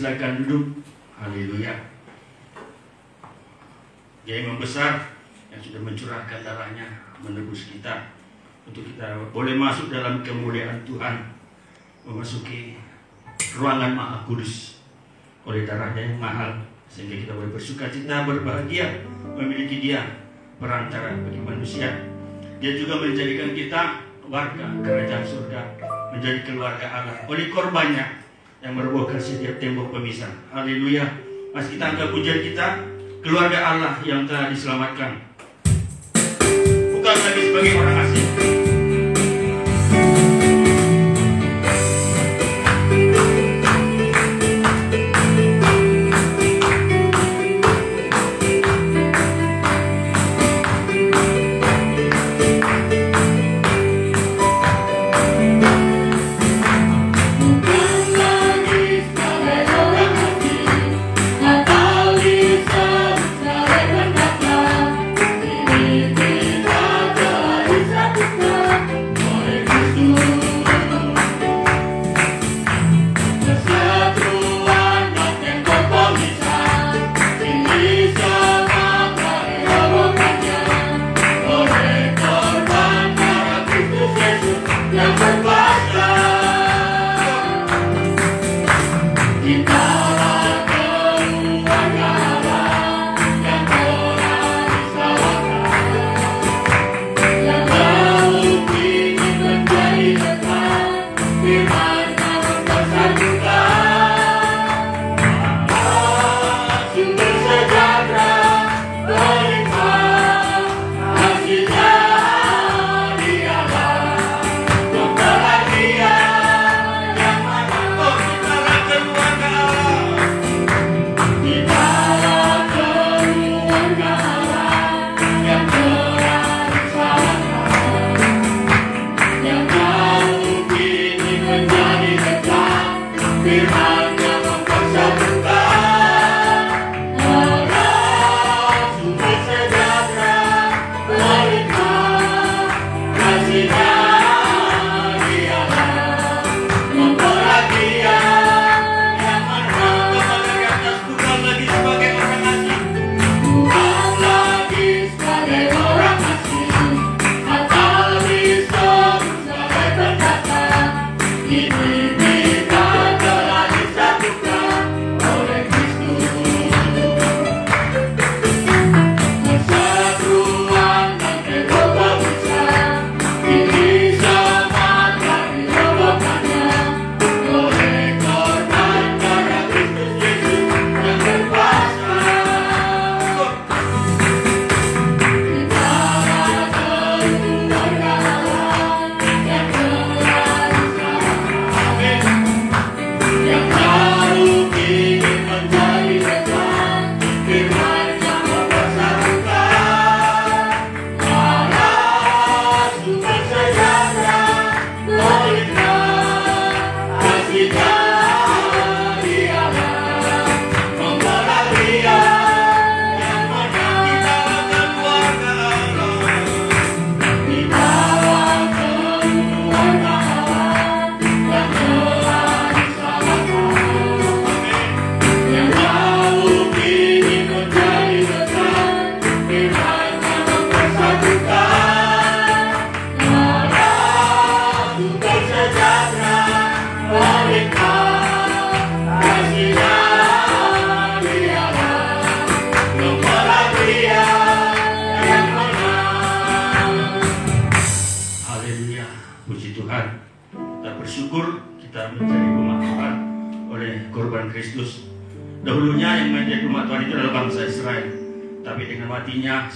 Silakan duduk. Haleluya. Dia yang besar yang sudah mencurahkan darahnya menebus kita, untuk kita boleh masuk dalam kemuliaan Tuhan, memasuki ruangan Maha Kudus oleh darahnya yang mahal, sehingga kita boleh bersuka cita, berbahagia memiliki Dia perantara bagi manusia. Dia juga menjadikan kita warga kerajaan surga, menjadi keluarga Allah oleh korbannya yang merobohkan setiap tembok pemisah. Haleluya. Mari kita angkat pujian kita, keluarga Allah yang telah diselamatkan, bukan lagi sebagai orang asing.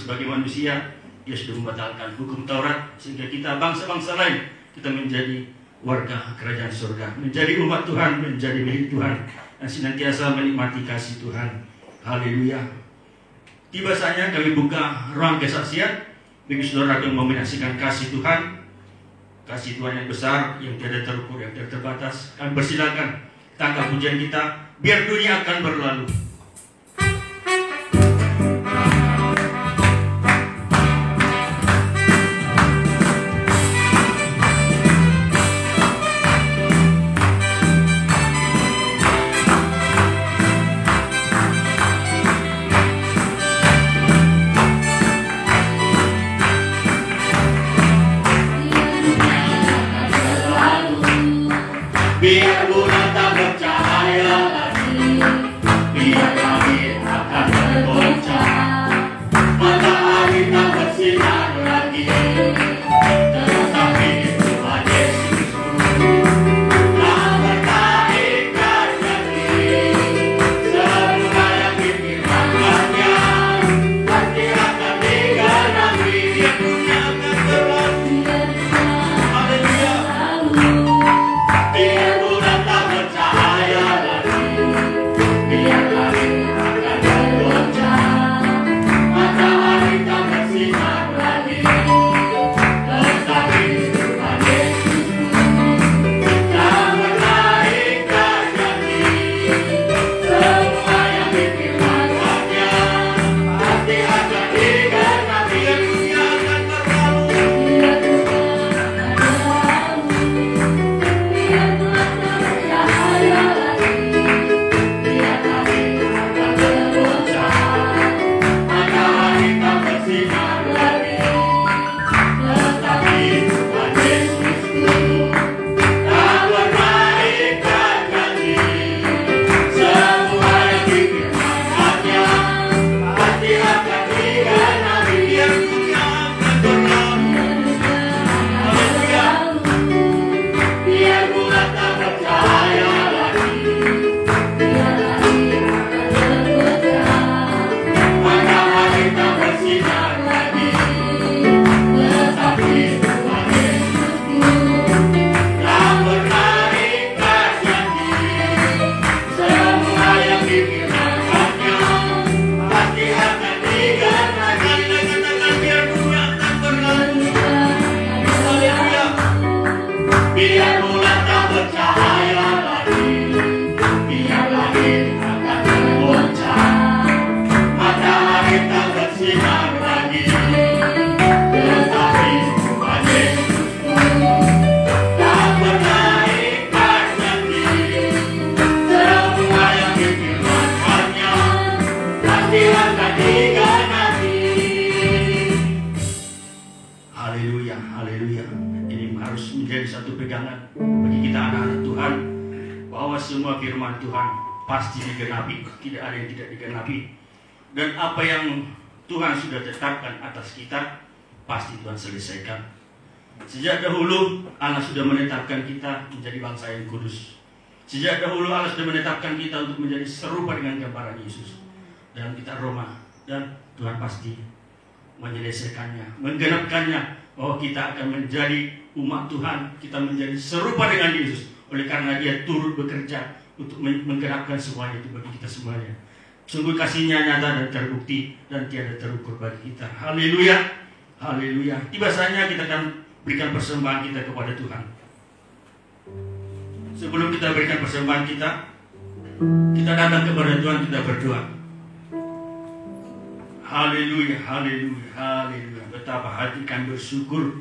Sebagai manusia, Dia sudah membatalkan hukum Taurat, sehingga kita bangsa-bangsa lain, kita menjadi warga kerajaan surga, menjadi umat Tuhan, menjadi milik Tuhan, dan senantiasa menikmati kasih Tuhan. Haleluya. Tiba saatnya kami buka ruang kesaksian bagi saudara yang mau menyaksikan kasih Tuhan yang besar, yang tiada terukur, yang tiada terbatas. Kami persilakan tangkap pujian kita, biar dunia akan berlalu. sinar lagi, tetapi Tuhan Yesusku tak pernah ikat janji. Semua yang difirmankannya pasti akan digenapi. Haleluya, haleluya. Ini harus menjadi satu pegangan bagi kita anak-anak Tuhan, bahwa semua firman Tuhan pasti digenapi, tidak ada yang tidak digenapi. Dan apa yang Tuhan sudah tetapkan atas kita, pasti Tuhan selesaikan. Sejak dahulu Allah sudah menetapkan kita menjadi bangsa yang kudus. Sejak dahulu Allah sudah menetapkan kita untuk menjadi serupa dengan gambaran Yesus. Dalam kitab Roma, dan Tuhan pasti menyelesaikannya, menggenapkannya, bahwa kita akan menjadi umat Tuhan, kita menjadi serupa dengan Yesus. Oleh karena Dia turut bekerja untuk menggenapkan semuanya itu bagi kita semuanya. Sungguh kasih-Nya nyata dan terbukti dan tiada terukur bagi kita. Haleluya, haleluya. Tiba saatnya kita akan berikan persembahan kita kepada Tuhan. Sebelum kita berikan persembahan kita datang kepada Tuhan, kita berdoa. Haleluya, haleluya, haleluya. Betapa hati kami bersyukur,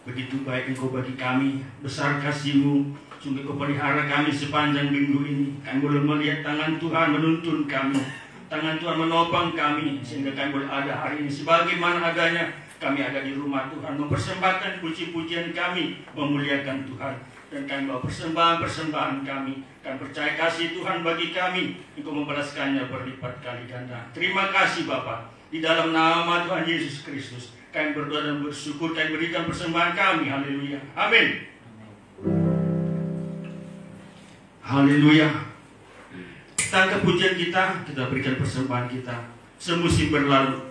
begitu baik Engkau bagi kami, besar kasih-Mu. Sungguh Kau pelihara kami sepanjang minggu ini. Kami boleh melihat tangan Tuhan menuntun kami, tangan Tuhan menopang kami, sehingga kami boleh ada hari ini sebagaimana adanya. Kami ada di rumah Tuhan, mempersembahkan puji-pujian kami, memuliakan Tuhan. Dan kami bawa persembahan-persembahan kami. Kami percaya kasih Tuhan bagi kami, Engkau membalaskannya berlipat kali ganda. Terima kasih Bapa. Di dalam nama Tuhan Yesus Kristus, kami berdoa dan bersyukur, kami berikan persembahan kami. Haleluya, amin. Haleluya. Tangkap pujian kita berikan persembahan kita. Semusim berlalu.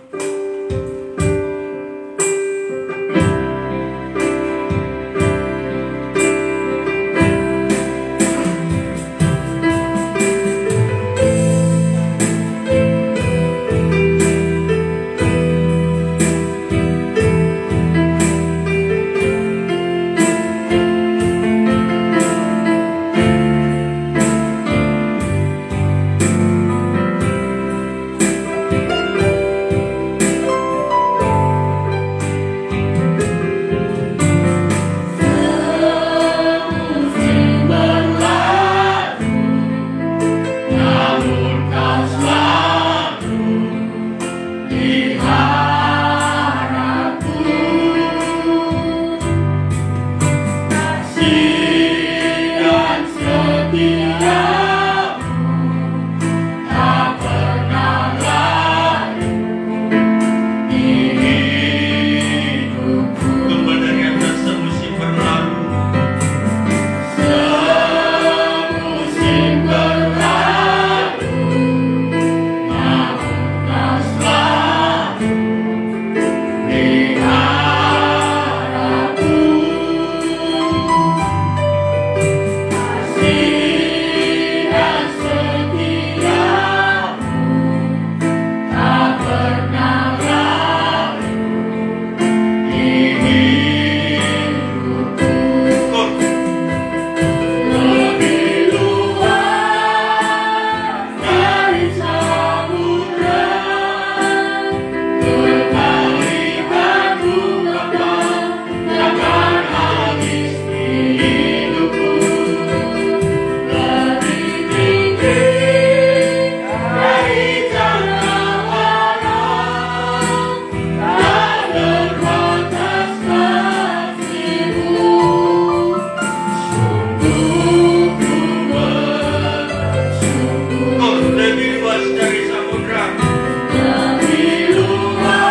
Lebih luas dari samudra, lebih luas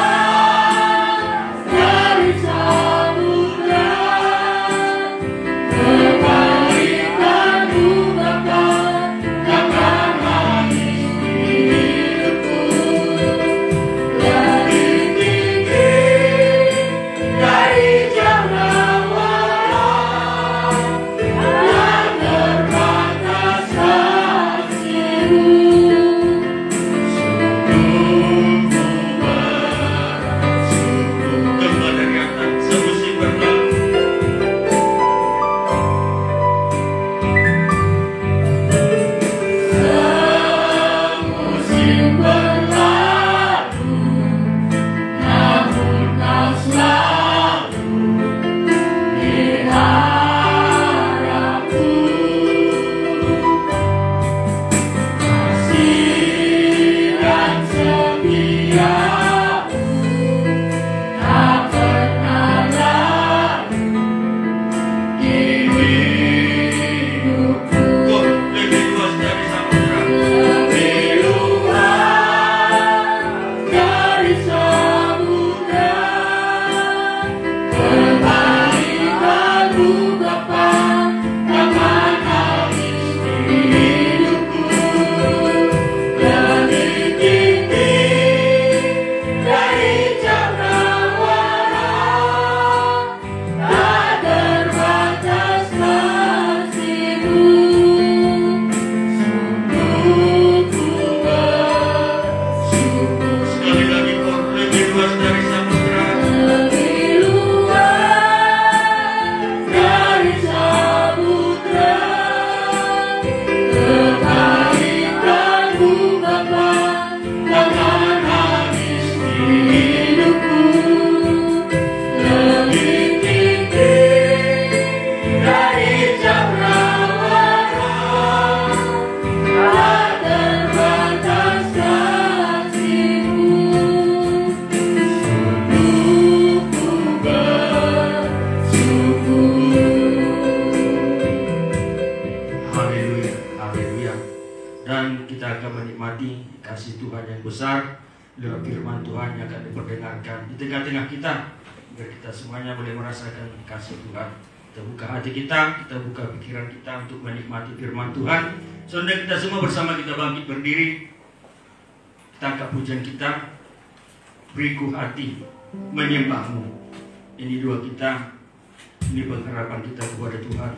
kasih Tuhan yang besar, dalam firman Tuhan yang akan diperdengarkan di tengah-tengah kita, biar kita semuanya boleh merasakan kasih Tuhan. Kita buka hati kita buka pikiran kita untuk menikmati firman Tuhan. Saudara, kita semua bersama kita bangkit berdiri, kita angkat pujian kita, beriku hati menyembahmu. Ini doa kita, ini pengharapan kita kepada Tuhan.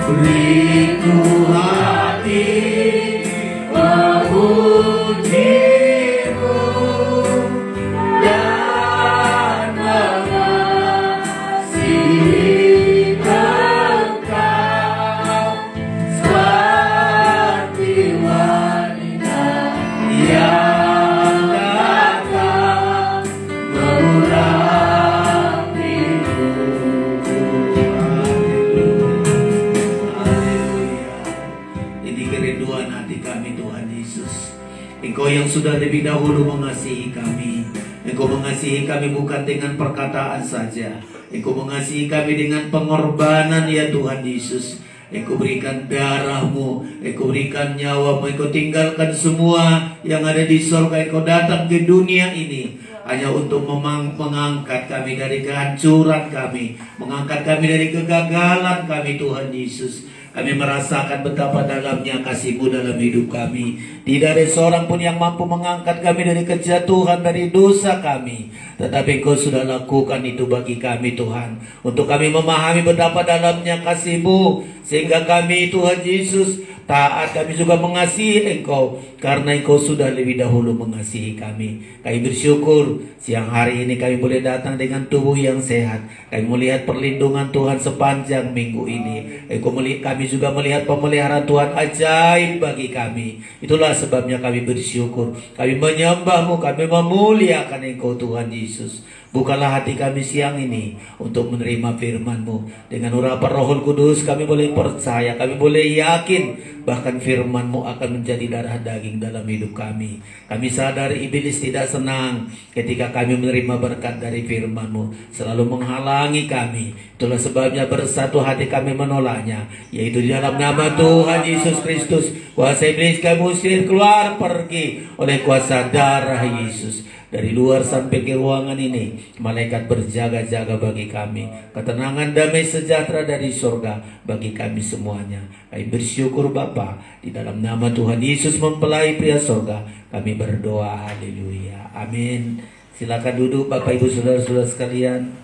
Beriku hati memujimu dan mengasihi Engkau seperti wanita yang datang mengurapiku. Ini kerinduan hati kami Tuhan Yesus. Engkau yang sudah lebih dahulu mengasihi kami. Engkau mengasihi kami bukan dengan perkataan saja. Engkau mengasihi kami dengan pengorbanan ya Tuhan Yesus. Engkau berikan darahmu, Engkau berikan nyawamu, Engkau tinggalkan semua yang ada di surga. Engkau datang ke dunia ini hanya untuk mengangkat kami dari kehancuran kami, mengangkat kami dari kegagalan kami Tuhan Yesus. Kami merasakan betapa dalamnya kasih-Mu dalam hidup kami. Tidak ada seorang pun yang mampu mengangkat kami dari kejatuhan, dari dosa kami. Tetapi Engkau sudah lakukan itu bagi kami Tuhan. Untuk kami memahami betapa dalamnya kasih-Mu. Sehingga kami Tuhan Yesus taat, kami juga mengasihi Engkau. Karena Engkau sudah lebih dahulu mengasihi kami. Kami bersyukur siang hari ini kami boleh datang dengan tubuh yang sehat. Kami melihat perlindungan Tuhan sepanjang minggu ini. Kami juga melihat pemeliharaan Tuhan ajaib bagi kami. Itulah sebabnya kami bersyukur. Kami menyembah-Mu, kami memuliakan Engkau Tuhan Yesus. Bukalah hati kami siang ini untuk menerima firman-Mu. Dengan urapan Roh Kudus kami boleh percaya, kami boleh yakin, bahkan firman-Mu akan menjadi darah daging dalam hidup kami. Kami sadar iblis tidak senang ketika kami menerima berkat dari firman-Mu, selalu menghalangi kami. Itulah sebabnya bersatu hati kami menolaknya, yaitu di dalam nama Tuhan Yesus Kristus. Kuasa iblis kami usir keluar pergi oleh kuasa darah Yesus. Dari luar sampai ke ruangan ini, malaikat berjaga-jaga bagi kami. Ketenangan, damai, sejahtera dari surga bagi kami semuanya. Kami bersyukur Bapa, di dalam nama Tuhan Yesus mempelai pria surga, kami berdoa. Haleluya. Amin. Silakan duduk Bapak Ibu Saudara-saudara sekalian.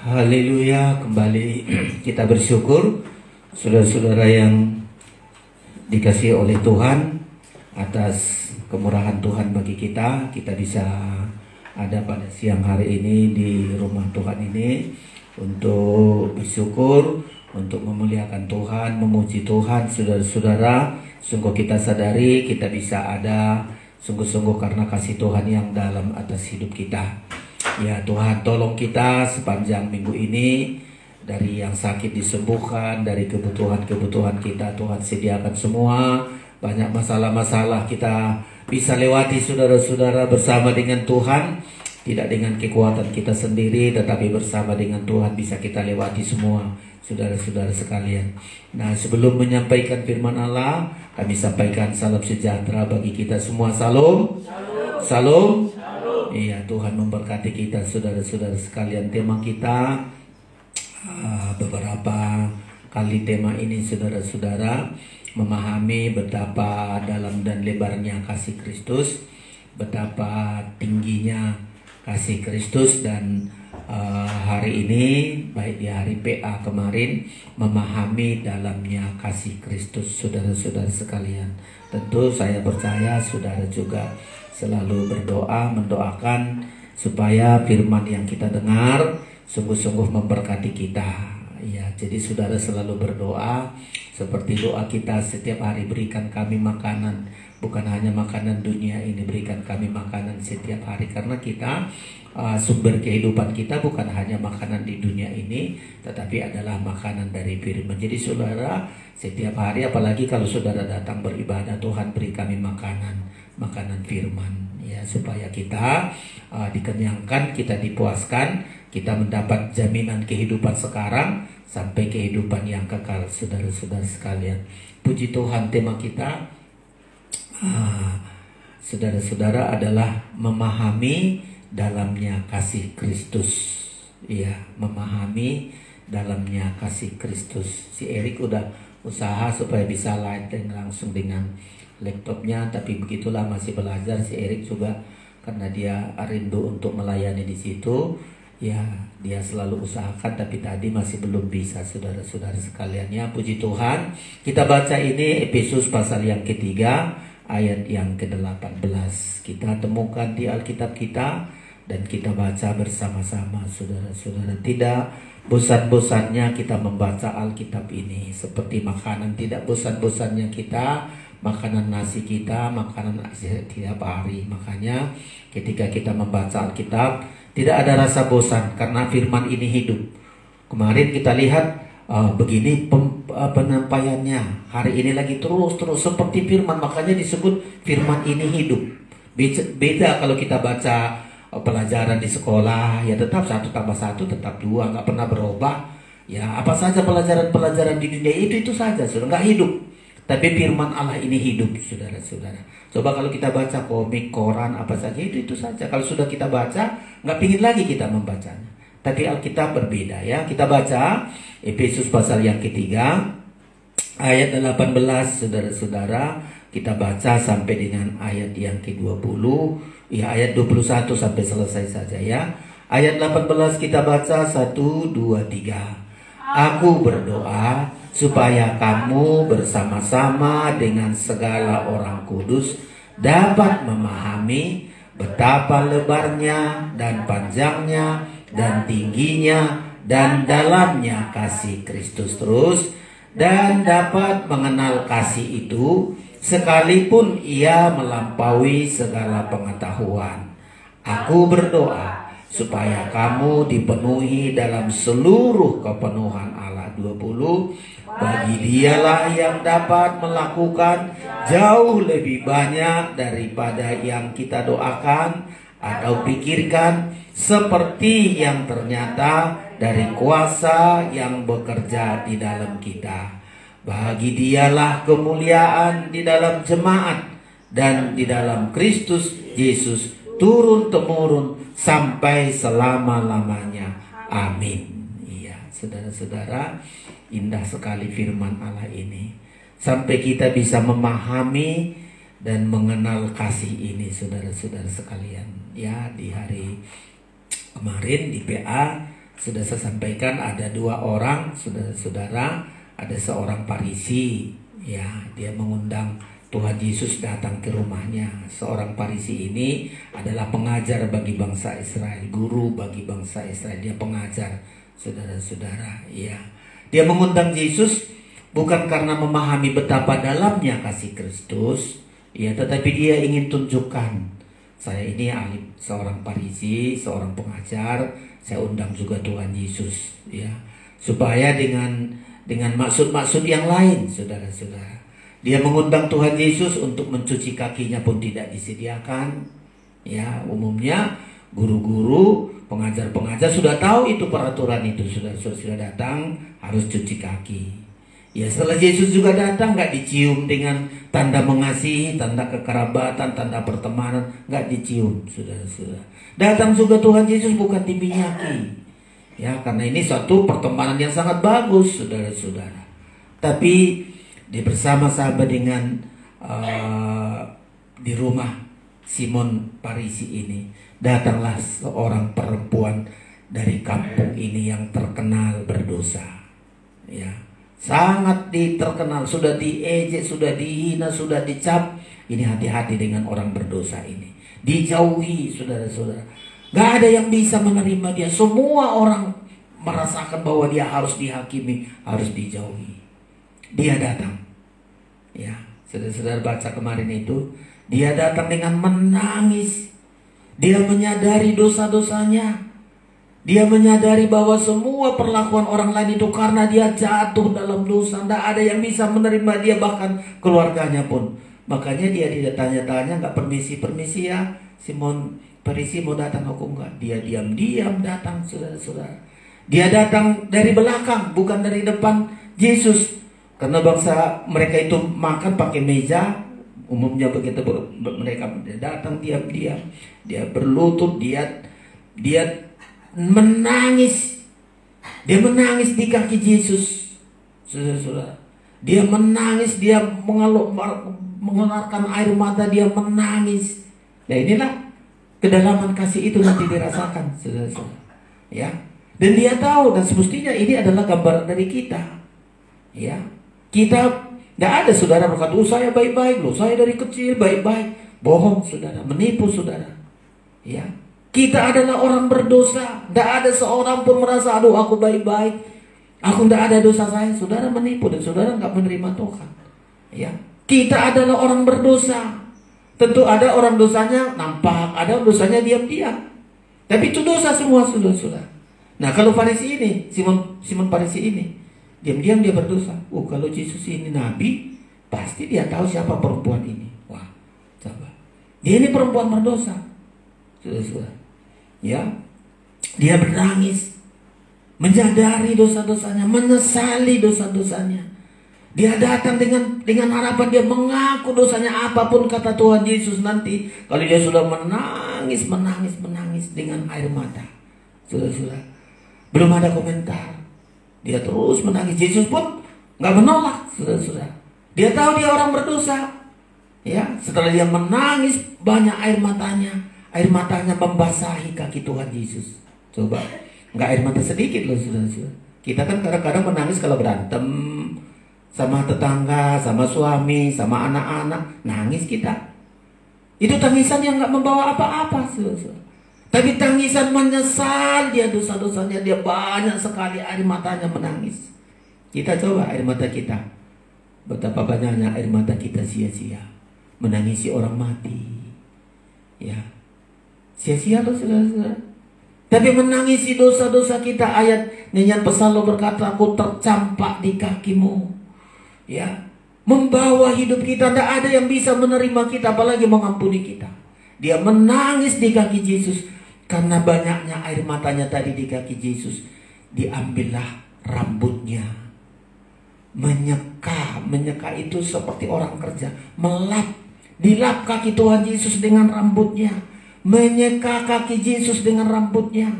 Haleluya, kembali kita bersyukur saudara-saudara yang dikasihi oleh Tuhan atas kemurahan Tuhan bagi kita. Kita bisa ada pada siang hari ini di rumah Tuhan ini untuk bersyukur, untuk memuliakan Tuhan, memuji Tuhan. Saudara-saudara, sungguh kita sadari kita bisa ada sungguh-sungguh karena kasih Tuhan yang dalam atas hidup kita. Ya Tuhan, tolong kita sepanjang minggu ini, dari yang sakit disembuhkan, dari kebutuhan-kebutuhan kita Tuhan sediakan semua. Banyak masalah-masalah kita bisa lewati saudara-saudara bersama dengan Tuhan. Tidak dengan kekuatan kita sendiri, tetapi bersama dengan Tuhan bisa kita lewati semua saudara-saudara sekalian. Nah, sebelum menyampaikan firman Allah, kami sampaikan salam sejahtera bagi kita semua. Salam. Salam. Iya, Tuhan memberkati kita saudara-saudara sekalian. Tema kita beberapa kali tema ini saudara-saudara, memahami betapa dalam dan lebarnya kasih Kristus, betapa tingginya kasih Kristus. Dan hari ini, baik di hari PA kemarin, memahami dalamnya kasih Kristus saudara-saudara sekalian. Tentu saya percaya saudara juga selalu berdoa, mendoakan supaya firman yang kita dengar sungguh-sungguh memberkati kita. Ya, jadi saudara selalu berdoa seperti doa kita setiap hari, berikan kami makanan, bukan hanya makanan dunia ini, berikan kami makanan setiap hari. Karena kita sumber kehidupan kita bukan hanya makanan di dunia ini, tetapi adalah makanan dari firman. Jadi saudara setiap hari, apalagi kalau saudara datang beribadah, Tuhan beri kami makanan firman, ya, supaya kita dikenyangkan, kita dipuaskan, kita mendapat jaminan kehidupan sekarang sampai kehidupan yang kekal saudara-saudara sekalian. Puji Tuhan, tema kita saudara-saudara adalah memahami dalamnya kasih Kristus. Ya, memahami dalamnya kasih Kristus. Si Erik udah usaha supaya bisa live langsung dengan laptopnya, tapi begitulah masih belajar si Erik juga, karena dia rindu untuk melayani di situ. Ya, dia selalu usahakan, tapi tadi masih belum bisa, saudara-saudara sekalian. Ya, puji Tuhan. Kita baca ini Efesus pasal yang ketiga, ayat yang ke-18. Kita temukan di Alkitab kita dan kita baca bersama-sama, saudara-saudara. Tidak bosan-bosannya kita membaca Alkitab ini, seperti makanan tidak bosan-bosannya kita makanan nasi kita, makanan tiap hari. Makanya ketika kita membaca Alkitab tidak ada rasa bosan, karena firman ini hidup. Kemarin kita lihat begini penyampaiannya, hari ini lagi terus seperti firman, makanya disebut firman ini hidup. Beda kalau kita baca pelajaran di sekolah, ya tetap 1 tambah 1 tetap 2, nggak pernah berubah. Ya, apa saja pelajaran di dunia itu saja, sudah nggak hidup. Tapi firman Allah ini hidup, saudara-saudara. Coba kalau kita baca komik, koran, apa saja itu saja. Kalau sudah kita baca, nggak pingin lagi kita membacanya. Tapi Alkitab berbeda ya. Kita baca Efesus pasal yang ketiga, ayat 18, saudara-saudara. Kita baca sampai dengan ayat yang ke-20. Ya, ayat 21 sampai selesai saja ya. Ayat 18 kita baca 1, 2, 3. Aku berdoa supaya kamu bersama-sama dengan segala orang kudus dapat memahami betapa lebarnya dan panjangnya dan tingginya dan dalamnya kasih Kristus, terus, dan dapat mengenal kasih itu sekalipun ia melampaui segala pengetahuan. Aku berdoa supaya kamu dipenuhi dalam seluruh kepenuhan Allah. 20. Bagi dialah yang dapat melakukan jauh lebih banyak daripada yang kita doakan atau pikirkan, seperti yang ternyata dari kuasa yang bekerja di dalam kita. Bagi dialah kemuliaan di dalam jemaat dan di dalam Kristus Yesus turun-temurun sampai selama-lamanya. Amin. Iya, saudara-saudara, indah sekali firman Allah ini. Sampai kita bisa memahami dan mengenal kasih ini, saudara-saudara sekalian. Ya, di hari kemarin di PA sudah saya sampaikan ada 2 orang, saudara-saudara. Ada seorang Farisi, ya, dia mengundang Tuhan Yesus datang ke rumahnya. Seorang Farisi ini adalah pengajar bagi bangsa Israel, guru bagi bangsa Israel. Dia pengajar, saudara-saudara. Ya, dia mengundang Yesus bukan karena memahami betapa dalamnya kasih Kristus, ya, tetapi dia ingin tunjukkan, saya ini ahli, seorang Farisi, seorang pengajar, saya undang juga Tuhan Yesus, ya, supaya dengan maksud-maksud yang lain, saudara-saudara. Dia mengundang Tuhan Yesus untuk mencuci kakinya pun tidak disediakan. Ya, umumnya guru-guru, pengajar-pengajar sudah tahu itu peraturan itu, sudah datang harus cuci kaki. Ya, setelah Yesus juga datang, nggak dicium dengan tanda mengasihi, tanda kekerabatan, tanda pertemanan, nggak dicium, saudara-saudara. Datang juga Tuhan Yesus bukan diminyaki. Ya, karena ini suatu pertemanan yang sangat bagus, saudara-saudara. Tapi dia bersama-sama dengan di rumah Simon Farisi ini, datanglah seorang perempuan dari kampung ini yang terkenal berdosa. Ya, sangat terkenal, sudah diejek, sudah dihina, sudah dicap. Ini hati-hati dengan orang berdosa ini. Dijauhi, saudara-saudara. Gak ada yang bisa menerima dia. Semua orang merasakan bahwa dia harus dihakimi, harus dijauhi. Dia datang. Ya, saudara-saudara baca kemarin itu, dia datang dengan menangis. Dia menyadari dosa-dosanya. Dia menyadari bahwa semua perlakuan orang lain itu karena dia jatuh dalam dosa. Tidak ada yang bisa menerima dia, bahkan keluarganya pun. Makanya dia tidak tanya-tanya, nggak permisi ya, Simon Farisi mau datang aku enggak. Dia diam-diam datang, saudara-saudara. Dia datang dari belakang, bukan dari depan Yesus. Karena bangsa mereka itu makan pakai meja, umumnya begitu mereka datang diam-diam. Dia berlutut, dia menangis. Dia menangis di kaki Yesus. Saudara-saudara, dia menangis, dia mengeluarkan air mata, dia menangis. Nah, inilah kedalaman kasih itu nanti dirasakan, saudara-saudara. Ya. Dan dia tahu, dan semestinya ini adalah gambaran dari kita. Ya. Kita tidak ada saudara berkata, saya baik-baik loh, saya dari kecil baik-baik. Bohong saudara, menipu saudara. Ya. Kita adalah orang berdosa. Tidak ada seorang pun merasa, aduh aku baik-baik, aku tidak ada dosa saya. Saudara menipu dan saudara nggak menerima Tuhan. Ya. Kita adalah orang berdosa. Tentu ada orang dosanya nampak, ada dosanya diam-diam. Tapi itu dosa semua saudara-saudara. Nah kalau Farisi ini, Simon Farisi ini, diam-diam dia berdosa. Oh kalau Yesus ini nabi, pasti dia tahu siapa perempuan ini. Wah, coba. Dia ini perempuan berdosa. Saudara-saudara. Ya, dia menangis, menyadari dosa-dosanya, menyesali dosa-dosanya. Dia datang dengan harapan, dia mengaku dosanya, apapun kata Tuhan Yesus nanti. Kalau dia sudah menangis dengan air mata, saudara-saudara, belum ada komentar. Dia terus menangis. Yesus pun nggak menolak, saudara-saudara. Dia tahu dia orang berdosa. Ya, setelah dia menangis banyak air matanya membasahi kaki Tuhan Yesus. Coba, nggak air mata sedikit loh saudara-saudara. Kita kan kadang-kadang menangis kalau berantem sama tetangga, sama suami, sama anak-anak, nangis kita. Itu tangisan yang nggak membawa apa-apa, saudara-saudara. Tapi tangisan menyesal dia dosa-dosanya, dia banyak sekali air matanya menangis. Kita coba air mata kita, betapa banyaknya air mata kita sia-sia menangisi orang mati. Ya, sia-sia loh saudara-saudara. Tapi menangisi dosa-dosa kita, ayat nyanyian Psalm berkata, aku tercampak di kakimu. Ya, membawa hidup kita, tidak ada yang bisa menerima kita, apalagi mengampuni kita. Dia menangis di kaki Yesus karena banyaknya air matanya tadi di kaki Yesus. Diambillah rambutnya, menyeka itu seperti orang kerja, dilap kaki Tuhan Yesus dengan rambutnya, menyeka kaki Yesus dengan rambutnya.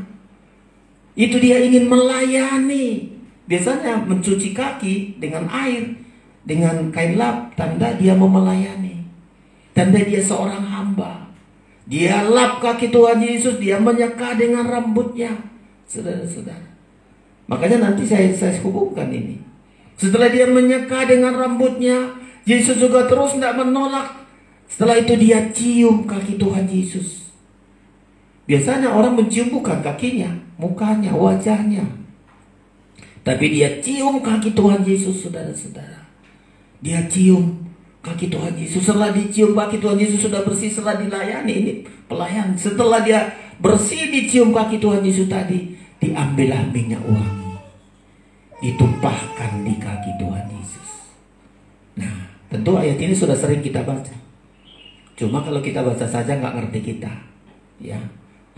Itu dia ingin melayani. Biasanya mencuci kaki dengan air, dengan kain lap, tanda dia mau melayani, tanda dia seorang hamba. Dia lap kaki Tuhan Yesus, dia menyeka dengan rambutnya, saudara-saudara. Makanya nanti saya hubungkan ini. Setelah dia menyeka dengan rambutnya, Yesus juga terus tidak menolak. Setelah itu dia cium kaki Tuhan Yesus. Biasanya orang mencium bukan kakinya, mukanya, wajahnya, tapi dia cium kaki Tuhan Yesus, saudara-saudara. Dia cium kaki Tuhan Yesus. Setelah dicium kaki Tuhan Yesus sudah bersih, setelah dilayani, ini pelayan. Setelah dia bersih dicium kaki Tuhan Yesus tadi, diambillah minyak wangi, ditumpahkan di kaki Tuhan Yesus. Nah, tentu ayat ini sudah sering kita baca. Cuma kalau kita baca saja nggak ngerti kita. Ya,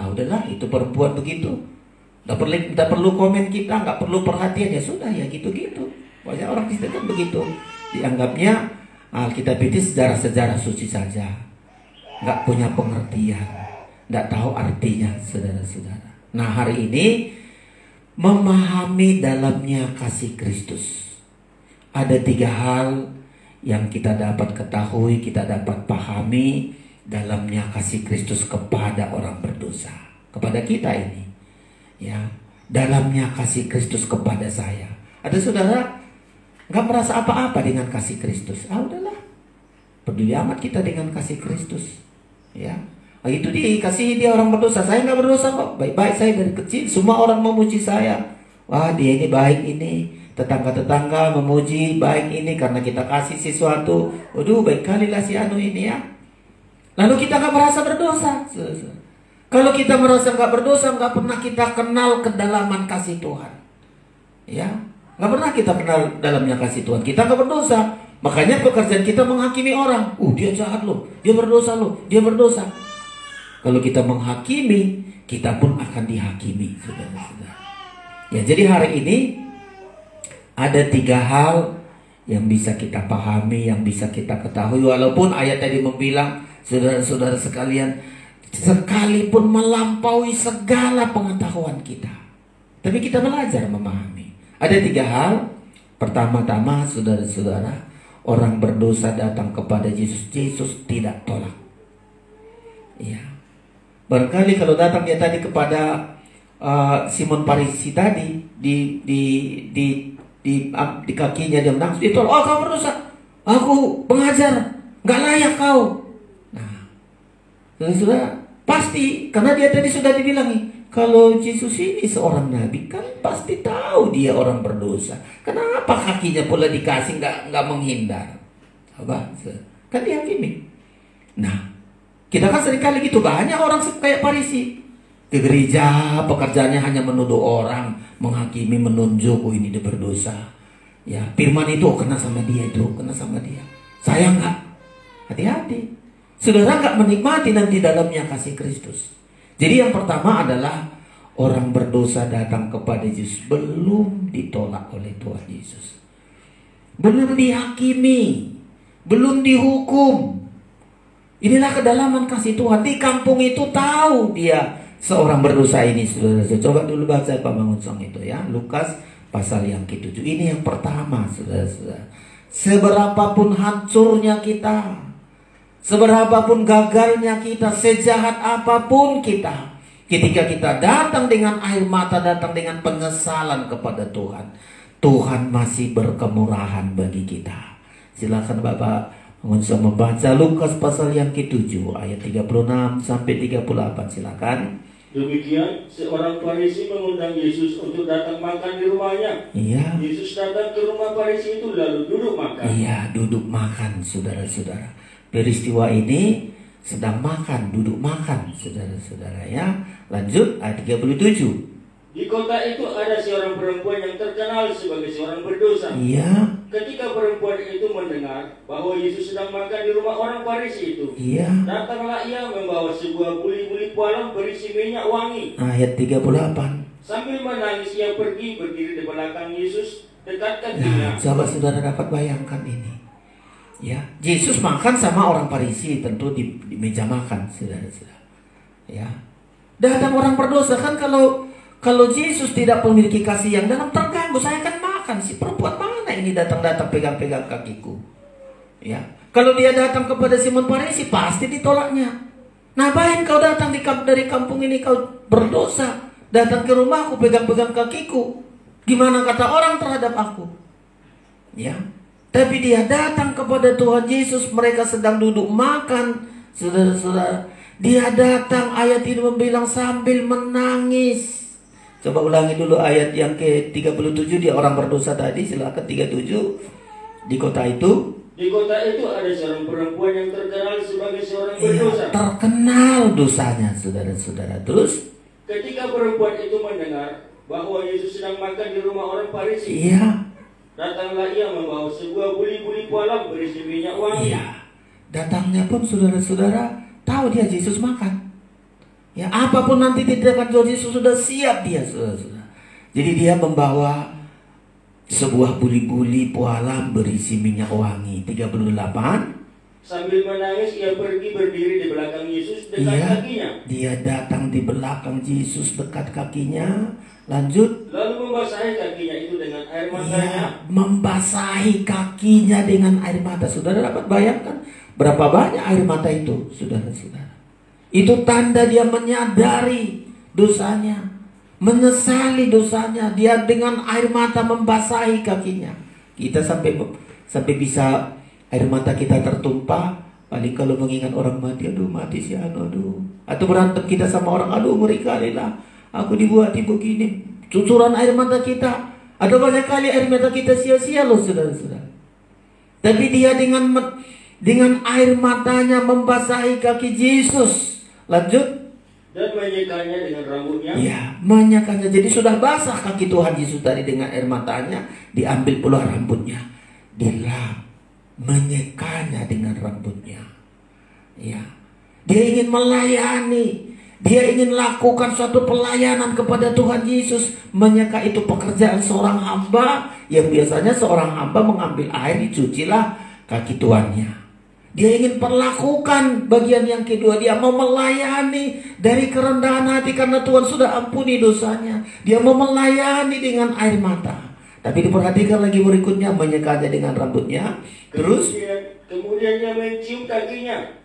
udahlah itu perempuan begitu. Nggak perlu komen kita, nggak perlu perhatian, ya sudah ya gitu-gitu. Banyak orang Kristen kan begitu. Dianggapnya Alkitab itu sejarah-sejarah suci saja, nggak punya pengertian, nggak tahu artinya, saudara-saudara. Nah hari ini memahami dalamnya kasih Kristus. Ada 3 hal yang kita dapat ketahui, kita dapat pahami dalamnya kasih Kristus kepada orang berdosa, kepada kita ini. Ya, dalamnya kasih Kristus kepada saya. Ada saudara nggak merasa apa-apa dengan kasih Kristus. Udahlah, peduli amat kita dengan kasih Kristus. Ya, itu dikasih dia orang berdosa. Saya nggak berdosa kok, baik-baik saya dari kecil. Semua orang memuji saya. Wah dia ini baik ini. Tetangga-tetangga memuji baik ini karena kita kasih sesuatu. Waduh baik kali lah si anu ini ya. Lalu kita nggak merasa berdosa. Kalau kita merasa nggak berdosa, nggak pernah kita kenal kedalaman kasih Tuhan. Ya. Nggak pernah kita kenal dalamnya kasih Tuhan. Kita nggak berdosa. Makanya pekerjaan kita menghakimi orang. Dia jahat loh, dia berdosa loh, dia berdosa. Kalau kita menghakimi, kita pun akan dihakimi, saudara-saudara. Ya, jadi hari ini ada 3 hal yang bisa kita pahami, yang bisa kita ketahui. Walaupun ayat tadi membilang, saudara-saudara sekalian, sekalipun melampaui segala pengetahuan kita, Tapi kita belajar memahami. Ada 3 hal. Pertama-tama, saudara-saudara, orang berdosa datang kepada Yesus, Yesus tidak tolak. Ya. Barangkali kalau datang dia tadi kepada Simon Farisi tadi di kakinya dia menangis, ditolak. Oh, kamu berdosa, aku pengajar, nggak layak kau. Nah, saudara, pasti karena dia tadi sudah dibilangi, kalau Yesus ini seorang nabi kan pasti tahu dia orang berdosa. Kenapa kakinya pula dikasih nggak menghindar? Coba, kan dihakimi. Nah, kita kan seringkali gitu, banyak orang kayak Farisi ke gereja, pekerjaannya hanya menuduh orang, menghakimi, menunjuk, oh ini dia berdosa. Ya, firman itu kena sama dia, itu kena sama dia. Saya enggak. Hati-hati. Saudara enggak menikmati nanti dalamnya kasih Kristus. Jadi yang pertama adalah orang berdosa datang kepada Yesus belum ditolak oleh Tuhan Yesus. Belum dihakimi, belum dihukum. Inilah kedalaman kasih Tuhan. Di kampung itu tahu dia seorang berdosa ini, saudara. Coba dulu baca Pak Mangunsong itu ya, Lukas pasal yang ke-7. Ini yang pertama, saudara-saudara. Seberapapun hancurnya kita, seberapapun gagalnya kita, sejahat apapun kita, ketika kita datang dengan air mata, datang dengan penyesalan kepada Tuhan, Tuhan masih berkemurahan bagi kita. Silakan Bapak Mangunsong membaca Lukas pasal yang ke-7 ayat 36 sampai 38. Silakan. Demikian seorang Farisi mengundang Yesus untuk datang makan di rumahnya. Iya. Yesus datang ke rumah Farisi itu lalu duduk makan. Iya, duduk makan, saudara-saudara. Peristiwa ini sedang makan, duduk makan, saudara-saudara ya. Lanjut ayat 37. Di kota itu ada seorang perempuan yang terkenal sebagai seorang berdosa. Iya. Ketika perempuan itu mendengar bahwa Yesus sedang makan di rumah orang Farisi itu, Iya. datanglah ia membawa sebuah buli-buli pualam berisi minyak wangi. Ayat 38. Sambil menangis ia pergi berdiri di belakang Yesus dekat Nah, kakinya. coba saudara dapat bayangkan ini. Ya, Yesus makan sama orang Farisi, tentu di meja makan, saudara-saudara. Ya. Datang orang berdosa kan, kalau Yesus tidak memiliki kasih yang dalam, terganggu. Saya akan makan, si perempuan mana ini datang-datang pegang-pegang kakiku. Ya. Kalau dia datang kepada Simon Farisi, pasti ditolaknya. Ngapain kau datang dari kampung ini, kau berdosa, datang ke rumahku pegang-pegang kakiku. Gimana kata orang terhadap aku? Ya. Tapi dia datang kepada Tuhan Yesus, mereka sedang duduk makan, saudara-saudara. Dia datang, ayat ini membilang sambil menangis. Coba ulangi dulu ayat yang ke-37, dia orang berdosa tadi, silakan 37. Di kota itu ada seorang perempuan yang terkenal sebagai seorang berdosa. Ya, terkenal dosanya, saudara-saudara. Terus ketika perempuan itu mendengar bahwa Yesus sedang makan di rumah orang Farisi, iya, datanglah ia membawa sebuah buli-buli pualam berisi minyak wangi. iya. Datangnya pun saudara-saudara tahu dia Yesus makan. Ya, apapun nanti tindakan Tuhan Yesus sudah siap dia, saudara-saudara. Jadi dia membawa sebuah buli-buli pualam berisi minyak wangi. 38. Sambil menangis ia pergi berdiri di belakang Yesus dekat kakinya. Dia datang di belakang Yesus dekat kakinya. Lanjut. Lalu membasahi kakinya itu dengan air matanya. Iya, membasahi kakinya dengan air mata. Saudara dapat bayangkan berapa banyak air mata itu, saudara-saudara. Itu tanda dia menyadari dosanya, menyesali dosanya. Dia dengan air mata membasahi kakinya. Kita sampai bisa air mata kita tertumpah. Paling kalau mengingat orang mati, aduh mati si anu, aduh. Atau berantem kita sama orang, aduh ngeri kali lah, aku dibuati begini. Cucuran air mata kita. Ada banyak kali air mata kita sia-sia loh, saudara-saudara. Tapi dia dengan air matanya membasahi kaki Yesus. Lanjut. Dan menyekanya dengan rambutnya. Ya, menyekanya. Jadi sudah basah kaki Tuhan Yesus tadi dengan air matanya. Diambil pula rambutnya, dilap, menyekanya dengan rambutnya. Ya, dia ingin melayani. Dia ingin lakukan suatu pelayanan kepada Tuhan Yesus. Menyeka itu pekerjaan seorang hamba, yang biasanya seorang hamba mengambil air, dicucilah kaki tuannya. Dia ingin perlakukan bagian yang kedua. Dia mau melayani dari kerendahan hati karena Tuhan sudah ampuni dosanya. Dia mau melayani dengan air mata. Tapi diperhatikan lagi berikutnya, menyekatnya dengan rambutnya. Terus kemudian dia mencium kakinya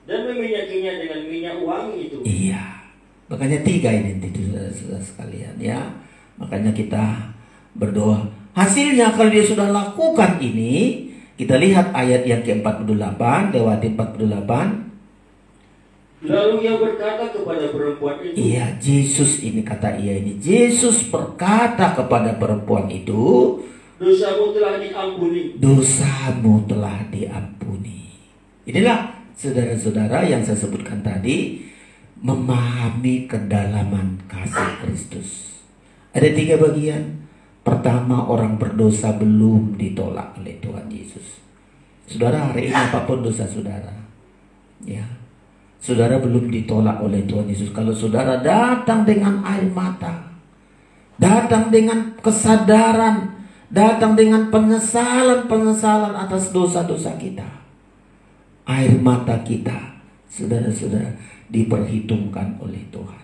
dan meminyakinya dengan minyak wangi itu. Iya. Makanya 3 ini saudara sekalian ya. Makanya kita berdoa. Hasilnya kalau dia sudah lakukan ini, kita lihat ayat yang ke-48, lewati 48. Lalu ia berkata kepada perempuan itu. Iya, Yesus ini kata ia ini. Yesus berkata kepada perempuan itu, dosamu telah diampuni. Dosamu telah diampuni. Inilah saudara-saudara yang saya sebutkan tadi, memahami kedalaman kasih Kristus. Ada 3 bagian. Pertama, orang berdosa belum ditolak oleh Tuhan Yesus. Saudara, hari ini apapun dosa saudara, ya, saudara belum ditolak oleh Tuhan Yesus. Kalau saudara datang dengan air mata, datang dengan kesadaran, datang dengan penyesalan atas dosa-dosa kita, air mata kita, saudara-saudara, diperhitungkan oleh Tuhan.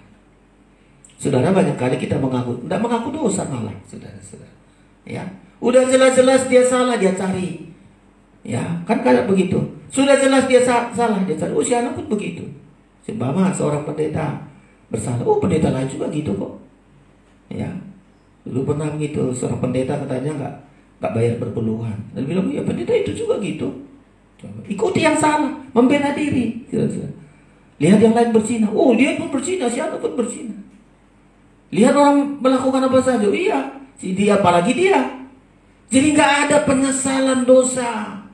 Saudara, banyak kali kita tidak mengaku dosa malah, saudara-saudara. Ya, udah jelas-jelas dia salah, dia cari. Ya, kan kayak begitu. Sudah jelas dia salah, dia cari. Si anak pun begitu. Seumpama seorang pendeta bersalah, pendeta lain juga gitu kok. Ya, dulu pernah begitu, seorang pendeta katanya nggak bayar berpuluhan. Dan bilang, ya pendeta itu juga gitu. Ikuti yang salah, membela diri. Saudara-saudara. Lihat yang lain berzina, dia pun berzina, si anak pun berzina. Lihat orang melakukan apa saja, iya, si dia apalagi dia. Jadi nggak ada penyesalan dosa,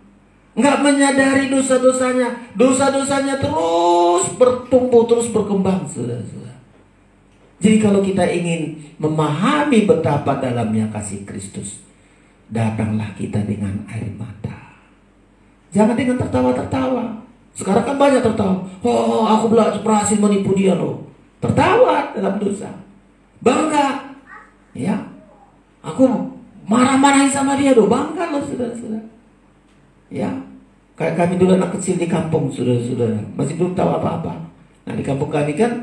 nggak menyadari dosa-dosanya, dosa-dosanya terus bertumbuh, terus berkembang, saudara-saudara. Jadi kalau kita ingin memahami betapa dalamnya kasih Kristus, datanglah kita dengan air mata. Jangan dengan tertawa-tertawa. Sekarang kan banyak tertawa. Aku berhasil menipu dia loh. Tertawa dalam dosa. Bangga, ya. Aku marah-marahin sama dia loh, bangga loh saudara-saudara. Ya, kayak kami dulu anak kecil di kampung, saudara-saudara, masih belum tahu apa-apa. Nah di kampung kami kan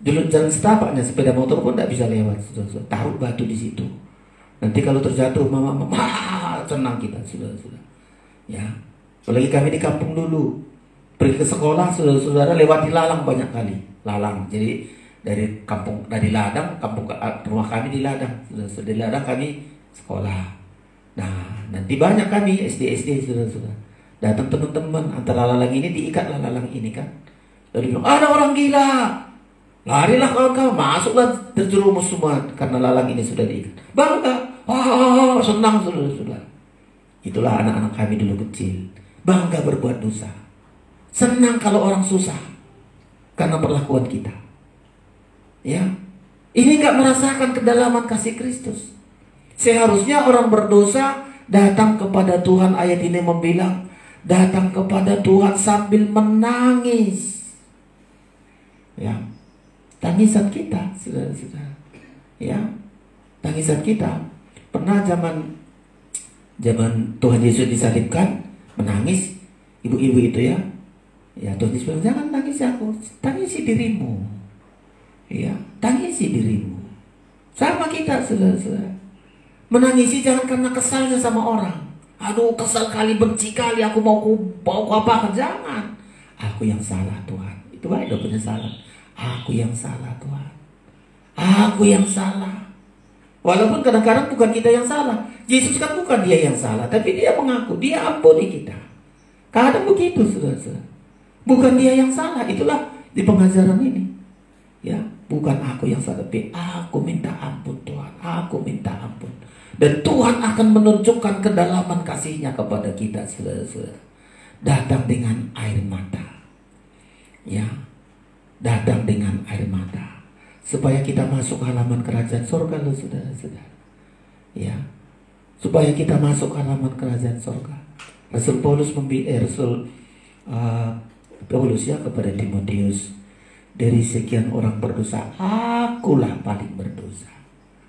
dulu jalan setapaknya, sepeda motor pun tidak bisa lewat, saudara-saudara. Taruh batu di situ. Nanti kalau terjatuh, mama senang kita, saudara-saudara. Ya, apalagi kami di kampung dulu, pergi ke sekolah, saudara-saudara, lewati lalang banyak kali, lalang. Jadi dari ladang, rumah kami di ladang, di ladang kami sekolah. Nah, nanti banyak kami SD saudara-saudara. Datang teman-teman, antara lalang ini diikatlah lalang ini kan. Lalu bilang, ada orang gila, larilah kawan-kawan, masuklah terjerumus semua karena lalang ini sudah diikat. Bangga, senang saudara-saudara. Itulah anak-anak kami dulu kecil, bangga berbuat dosa, senang kalau orang susah karena perlakuan kita. Ya, ini gak merasakan kedalaman kasih Kristus. Seharusnya orang berdosa datang kepada Tuhan, ayat ini membilang, datang kepada Tuhan sambil menangis. Ya, tangisan kita, saudara-saudara. Ya, tangisan kita. Pernah zaman Tuhan Yesus disalibkan, menangis, ibu-ibu itu ya. Ya, Tuhan Yesus bilang, jangan tangisi aku, tangisi dirimu. Ya, tangisi dirimu. Sama kita, saudara-saudara. Menangisi jangan karena kesalnya sama orang. Aduh, kesal kali, benci kali, aku mau apa? Jangan. Aku yang salah, Tuhan. Itu baik dong penyesalan. Aku yang salah, Tuhan. Aku yang salah. Walaupun kadang-kadang bukan kita yang salah. Yesus kan bukan dia yang salah, tapi dia mengaku, dia ampuni kita. Kadang begitu, saudara-saudara. Bukan dia yang salah. Itulah di pengajaran ini. Ya, bukan aku yang salah, tapi aku minta ampun Tuhan, aku minta ampun. Dan Tuhan akan menunjukkan kedalaman kasih-Nya kepada kita, saudara-saudara. Datang dengan air mata. Ya, datang dengan air mata. Supaya kita masuk halaman kerajaan surga loh, saudara-saudara. Ya, supaya kita masuk halaman kerajaan surga. Rasul Paulus Paulus ya kepada Timotius, dari sekian orang berdosa, akulah paling berdosa.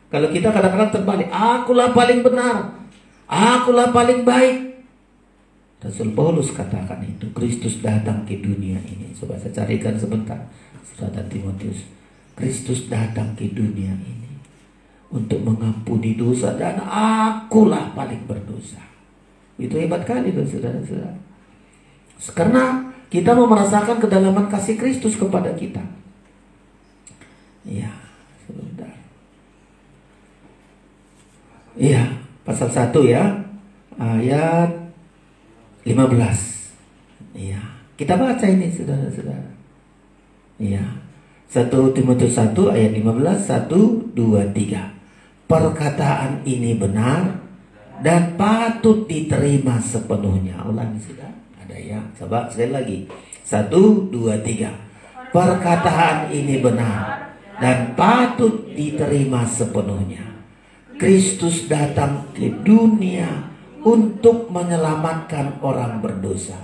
Kalau kita kadang-kadang terbalik, akulah paling benar, akulah paling baik. Rasul Paulus katakan itu, Kristus datang ke dunia ini. Coba saya carikan sebentar, Saudara Timotius. Kristus datang ke dunia ini untuk mengampuni dosa, dan akulah paling berdosa. Itu hebat kali tuh, saudara-saudara. Karena kita mau merasakan kedalaman kasih Kristus kepada kita. Ya, sebentar. Iya, pasal 1 ya, ayat 15. Iya, kita baca ini saudara-saudara. Iya, 1 Timotius 1 ayat 15, 1, 2, 3. Perkataan ini benar dan patut diterima sepenuhnya. Ulangi sudah, ada ya. Coba sekali lagi. 1, 2, 3. Perkataan ini benar dan patut diterima sepenuhnya. Kristus datang ke dunia untuk menyelamatkan orang berdosa,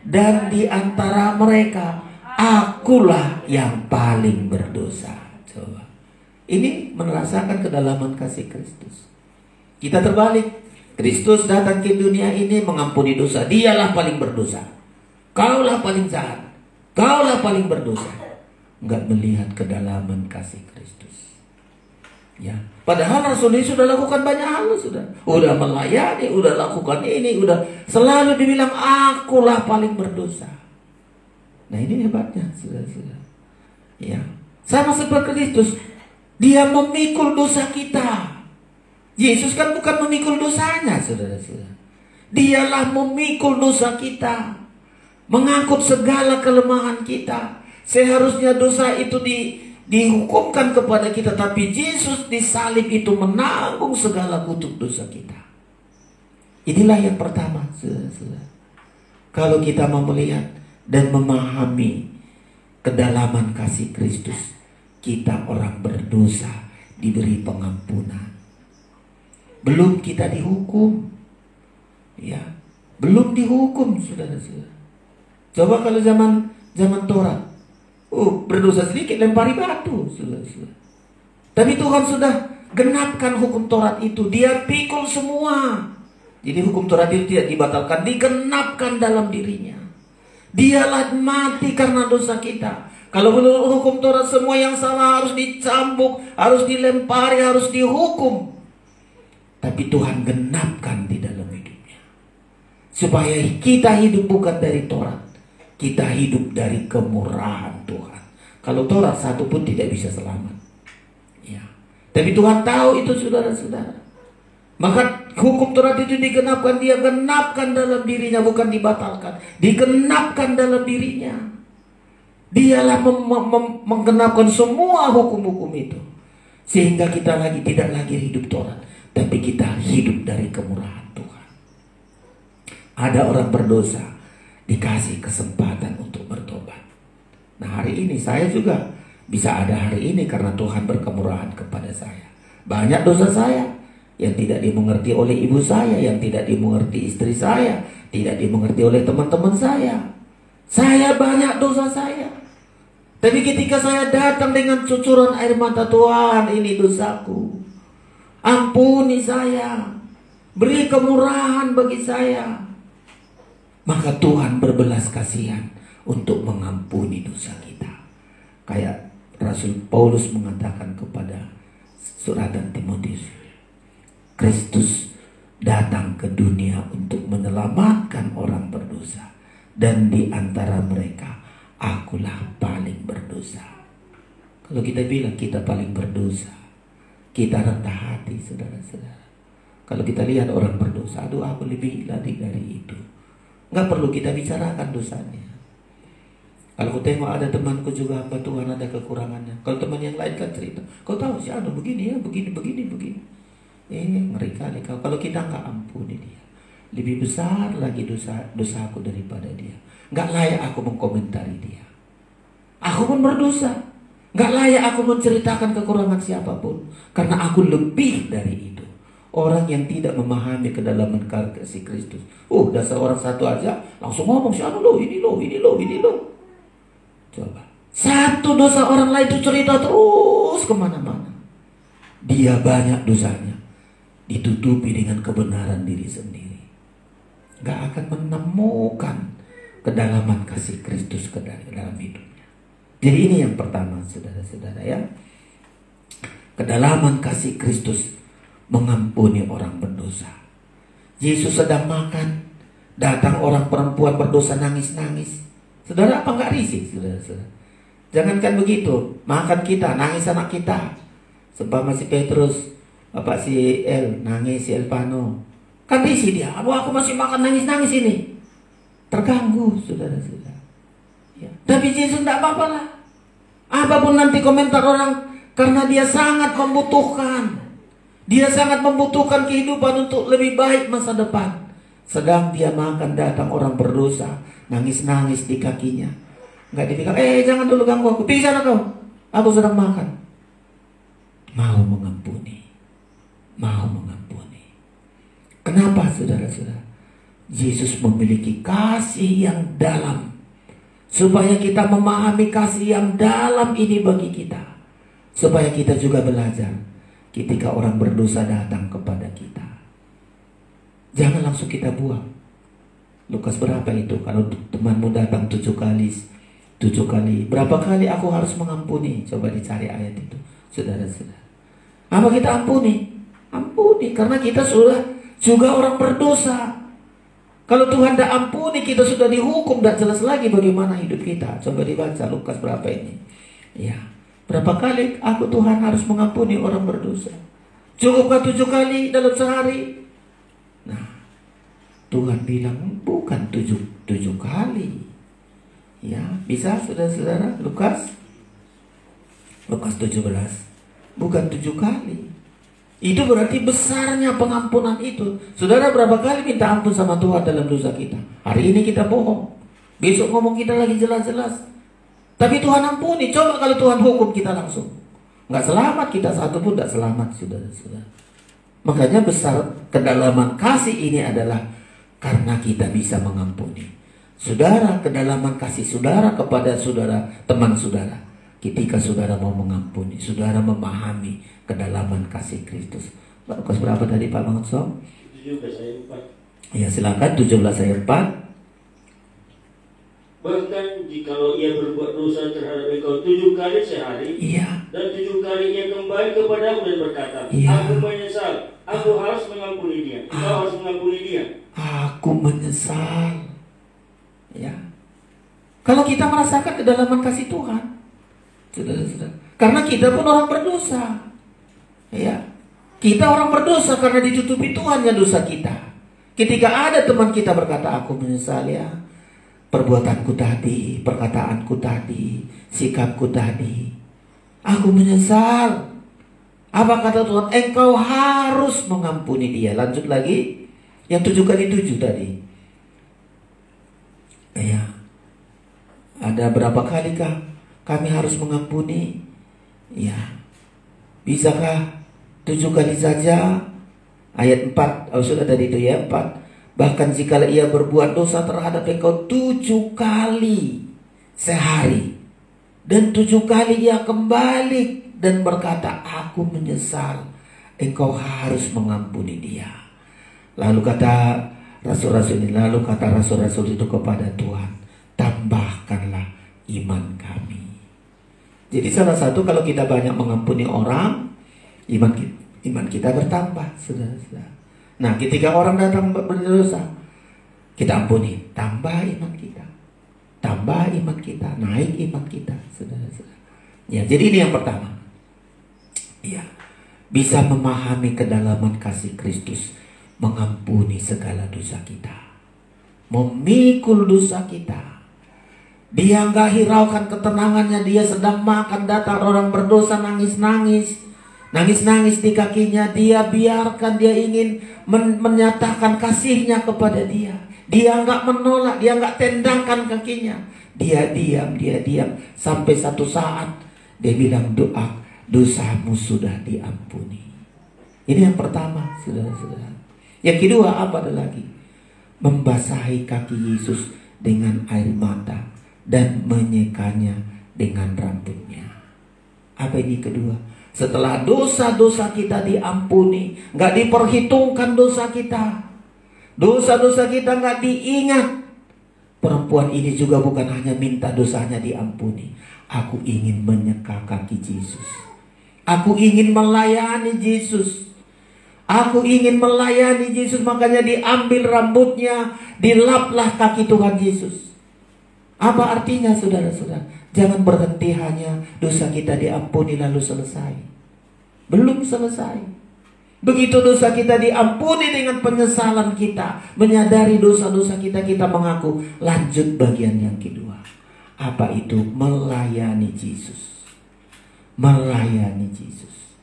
dan di antara mereka akulah yang paling berdosa. Coba, ini merasakan kedalaman kasih Kristus. Kita terbalik, Kristus datang ke dunia ini mengampuni dosa. Dialah paling berdosa, kaulah paling jahat, kaulah paling berdosa. Enggak melihat kedalaman kasih Kristus. Ya, padahal Rasul ini sudah lakukan banyak hal, udah melayani, udah lakukan ini, udah selalu dibilang akulah paling berdosa. Nah, ini hebatnya, saudara-saudara. Ya, sama seperti Kristus, dia memikul dosa kita. Yesus kan bukan memikul dosanya, saudara-saudara. Dialah memikul dosa kita, mengangkut segala kelemahan kita. Seharusnya dosa itu dihukumkan kepada kita, tapi Yesus di salib itu menanggung segala kutuk dosa kita. Inilah yang pertama, saudara-saudara. Kalau kita mau melihat dan memahami kedalaman kasih Kristus, kita orang berdosa diberi pengampunan. Belum kita dihukum, ya, belum dihukum, saudara-saudara. Coba kalau zaman Taurat, berdosa sedikit lempari batu, saudara-saudara. Tapi Tuhan sudah genapkan hukum Taurat itu. Dia pikul semua. Jadi hukum Taurat itu tidak dibatalkan, digenapkan dalam dirinya. Dialah mati karena dosa kita. Kalau menurut hukum Taurat, semua yang salah harus dicambuk, harus dilempari, harus dihukum. Tapi Tuhan genapkan di dalam hidupnya, supaya kita hidup bukan dari Taurat, kita hidup dari kemurahan Tuhan. Kalau Taurat satu pun tidak bisa selamat. Ya. Tapi Tuhan tahu itu, saudara-saudara. Maka hukum Taurat itu digenapkan, dia genapkan dalam dirinya, bukan dibatalkan. Digenapkan dalam dirinya. Dialah menggenapkan semua hukum-hukum itu. Sehingga kita tidak lagi hidup Taurat, tapi kita hidup dari kemurahan Tuhan. Ada orang berdosa dikasih kesempatan untuk bertobat. Nah, hari ini saya juga bisa ada hari ini karena Tuhan berkemurahan kepada saya. Banyak dosa saya yang tidak dimengerti oleh ibu saya, yang tidak dimengerti istri saya, tidak dimengerti oleh teman-teman saya. Saya banyak dosa saya. Tapi ketika saya datang dengan cucuran air mata, Tuhan, ini dosaku, ampuni saya, beri kemurahan bagi saya, maka Tuhan berbelas kasihan untuk mengampuni dosa kita. Kayak Rasul Paulus mengatakan kepada suratan Timotius, Kristus datang ke dunia untuk menyelamatkan orang berdosa, dan di antara mereka akulah paling berdosa. Kalau kita bilang kita paling berdosa, kita rendah hati, saudara-saudara. Kalau kita lihat orang berdosa, aduh aku lebih dari itu, nggak perlu kita bicarakan dosanya. Kalau aku tengok ada temanku juga hamba Tuhan, ada kekurangannya. Kalau teman yang lain kan cerita, kau tahu sih anu begini ya, begini. Ngeri kali kalau kita nggak ampuni dia. Lebih besar lagi dosaku daripada dia. Nggak layak aku mengkomentari dia. Aku pun berdosa. Nggak layak aku menceritakan kekurangan siapapun, karena aku lebih dari itu. Orang yang tidak memahami kedalaman kasih Kristus, dasar orang satu aja langsung ngomong sih anu lo, ini lo. Coba, satu dosa orang lain itu cerita terus kemana-mana. Dia banyak dosanya, ditutupi dengan kebenaran diri sendiri. nggak akan menemukan kedalaman kasih Kristus ke dalam hidupnya. Jadi ini yang pertama, saudara-saudara ya. Kedalaman kasih Kristus mengampuni orang berdosa. Yesus sedang makan, datang orang perempuan berdosa nangis-nangis. Saudara, apa nggak risih, saudara-saudara? Jangankan begitu, makan kita, nangis anak kita. Seumpama si Petrus, bapak si El, nangis si Elvano. Kan risih dia, aku masih makan nangis-nangis ini. Terganggu, saudara-saudara. Ya. Tapi Yesus tidak apa-apa lah. Apapun nanti komentar orang, karena dia sangat membutuhkan. Dia sangat membutuhkan kehidupan untuk lebih baik masa depan. Sedang dia makan, datang orang berdosa, nangis-nangis di kakinya. Nggak dipikir, jangan dulu ganggu aku, pergi sana kau, aku sedang makan. Mau mengampuni. Mau mengampuni. Kenapa saudara-saudara? Yesus memiliki kasih yang dalam, supaya kita memahami kasih yang dalam ini bagi kita, supaya kita juga belajar ketika orang berdosa datang kepada kita. Jangan langsung kita buang. Lukas berapa itu? Kalau temanmu datang 7 kali, berapa kali aku harus mengampuni? Coba dicari ayat itu, saudara-saudara. Apa kita ampuni? Ampuni, karena kita sudah juga orang berdosa. Kalau Tuhan tidak ampuni, kita sudah dihukum, tidak jelas lagi bagaimana hidup kita. Coba dibaca Lukas berapa ini. Ya, berapa kali aku Tuhan harus mengampuni orang berdosa? Cukupkah 7 kali dalam sehari? Nah, Tuhan bilang bukan 7 kali. Ya, bisa saudara-saudara, Lukas 17, bukan 7 kali. Itu berarti besarnya pengampunan itu. Saudara, berapa kali minta ampun sama Tuhan dalam dosa kita? Hari ini kita bohong, besok ngomong kita lagi jelas-jelas. Tapi Tuhan ampuni. Coba kalau Tuhan hukum kita langsung, nggak selamat kita, satu pun nggak selamat, saudara-saudara. Makanya besar kedalaman kasih ini adalah karena kita bisa mengampuni. Saudara, kedalaman kasih saudara kepada saudara, teman saudara, ketika saudara mau mengampuni, saudara memahami kedalaman kasih Kristus. Lukas berapa tadi Pak Bang Som? 17 ayat 4. Ya silakan, 17 ayat 4. Bahkan jikalau ia berbuat dosa terhadap engkau 7 kali sehari, Iya. dan 7 kali ia kembali kepadamu dan berkata, Iya. aku menyesal, aku harus mengampuni dia, engkau harus mengampuni dia. Aku menyesal. Ya. Kalau kita merasakan kedalaman kasih Tuhan, saudara-saudara, karena kita pun orang berdosa. Ya. Kita orang berdosa karena ditutupi Tuhan ya dosa kita. Ketika ada teman kita berkata, aku menyesal ya, perbuatanku tadi, perkataanku tadi, sikapku tadi, aku menyesal. Apa kata Tuhan? Engkau harus mengampuni dia. Lanjut lagi, yang 7 kali 7 tadi. Ya, ada berapa kalikah kami harus mengampuni? Ya, bisakah 7 kali saja? Ayat 4, sudah tadi itu ya 4. Bahkan jika ia berbuat dosa terhadap engkau 7 kali sehari, dan 7 kali ia kembali dan berkata, aku menyesal, engkau harus mengampuni dia. Lalu kata rasul-rasul itu kepada Tuhan, tambahkanlah iman kami. Jadi salah satu, kalau kita banyak mengampuni orang, iman kita bertambah, saudara-saudara. Nah, ketika orang datang berdosa, kita ampuni, tambah iman kita. Tambah iman kita, naik iman kita, saudara-saudara. Ya, jadi ini yang pertama. Ya, bisa memahami kedalaman kasih Kristus, mengampuni segala dosa kita, memikul dosa kita. Dia nggak hiraukan ketenangannya, dia sedang makan, datang orang berdosa nangis-nangis di kakinya, dia biarkan, dia ingin menyatakan kasihnya kepada dia. Dia nggak menolak, dia nggak tendangkan kakinya. Dia diam sampai satu saat dia bilang, doa, dosamu sudah diampuni. Ini yang pertama, saudara-saudara. Yang kedua apa ada lagi? Membasahi kaki Yesus dengan air mata dan menyekanya dengan rambutnya. Apa ini kedua? Setelah dosa-dosa kita diampuni, nggak diperhitungkan dosa kita. Dosa-dosa kita nggak diingat. Perempuan ini juga bukan hanya minta dosanya diampuni. Aku ingin menyeka kaki Yesus. Aku ingin melayani Yesus. Aku ingin melayani Yesus. Makanya diambil rambutnya, dilaplah kaki Tuhan Yesus. Apa artinya saudara-saudara? Jangan berhenti hanya dosa kita diampuni lalu selesai. Belum selesai. Begitu dosa kita diampuni dengan penyesalan kita, menyadari dosa-dosa kita, kita mengaku. Lanjut bagian yang kedua. Apa itu? Melayani Yesus. Melayani Yesus.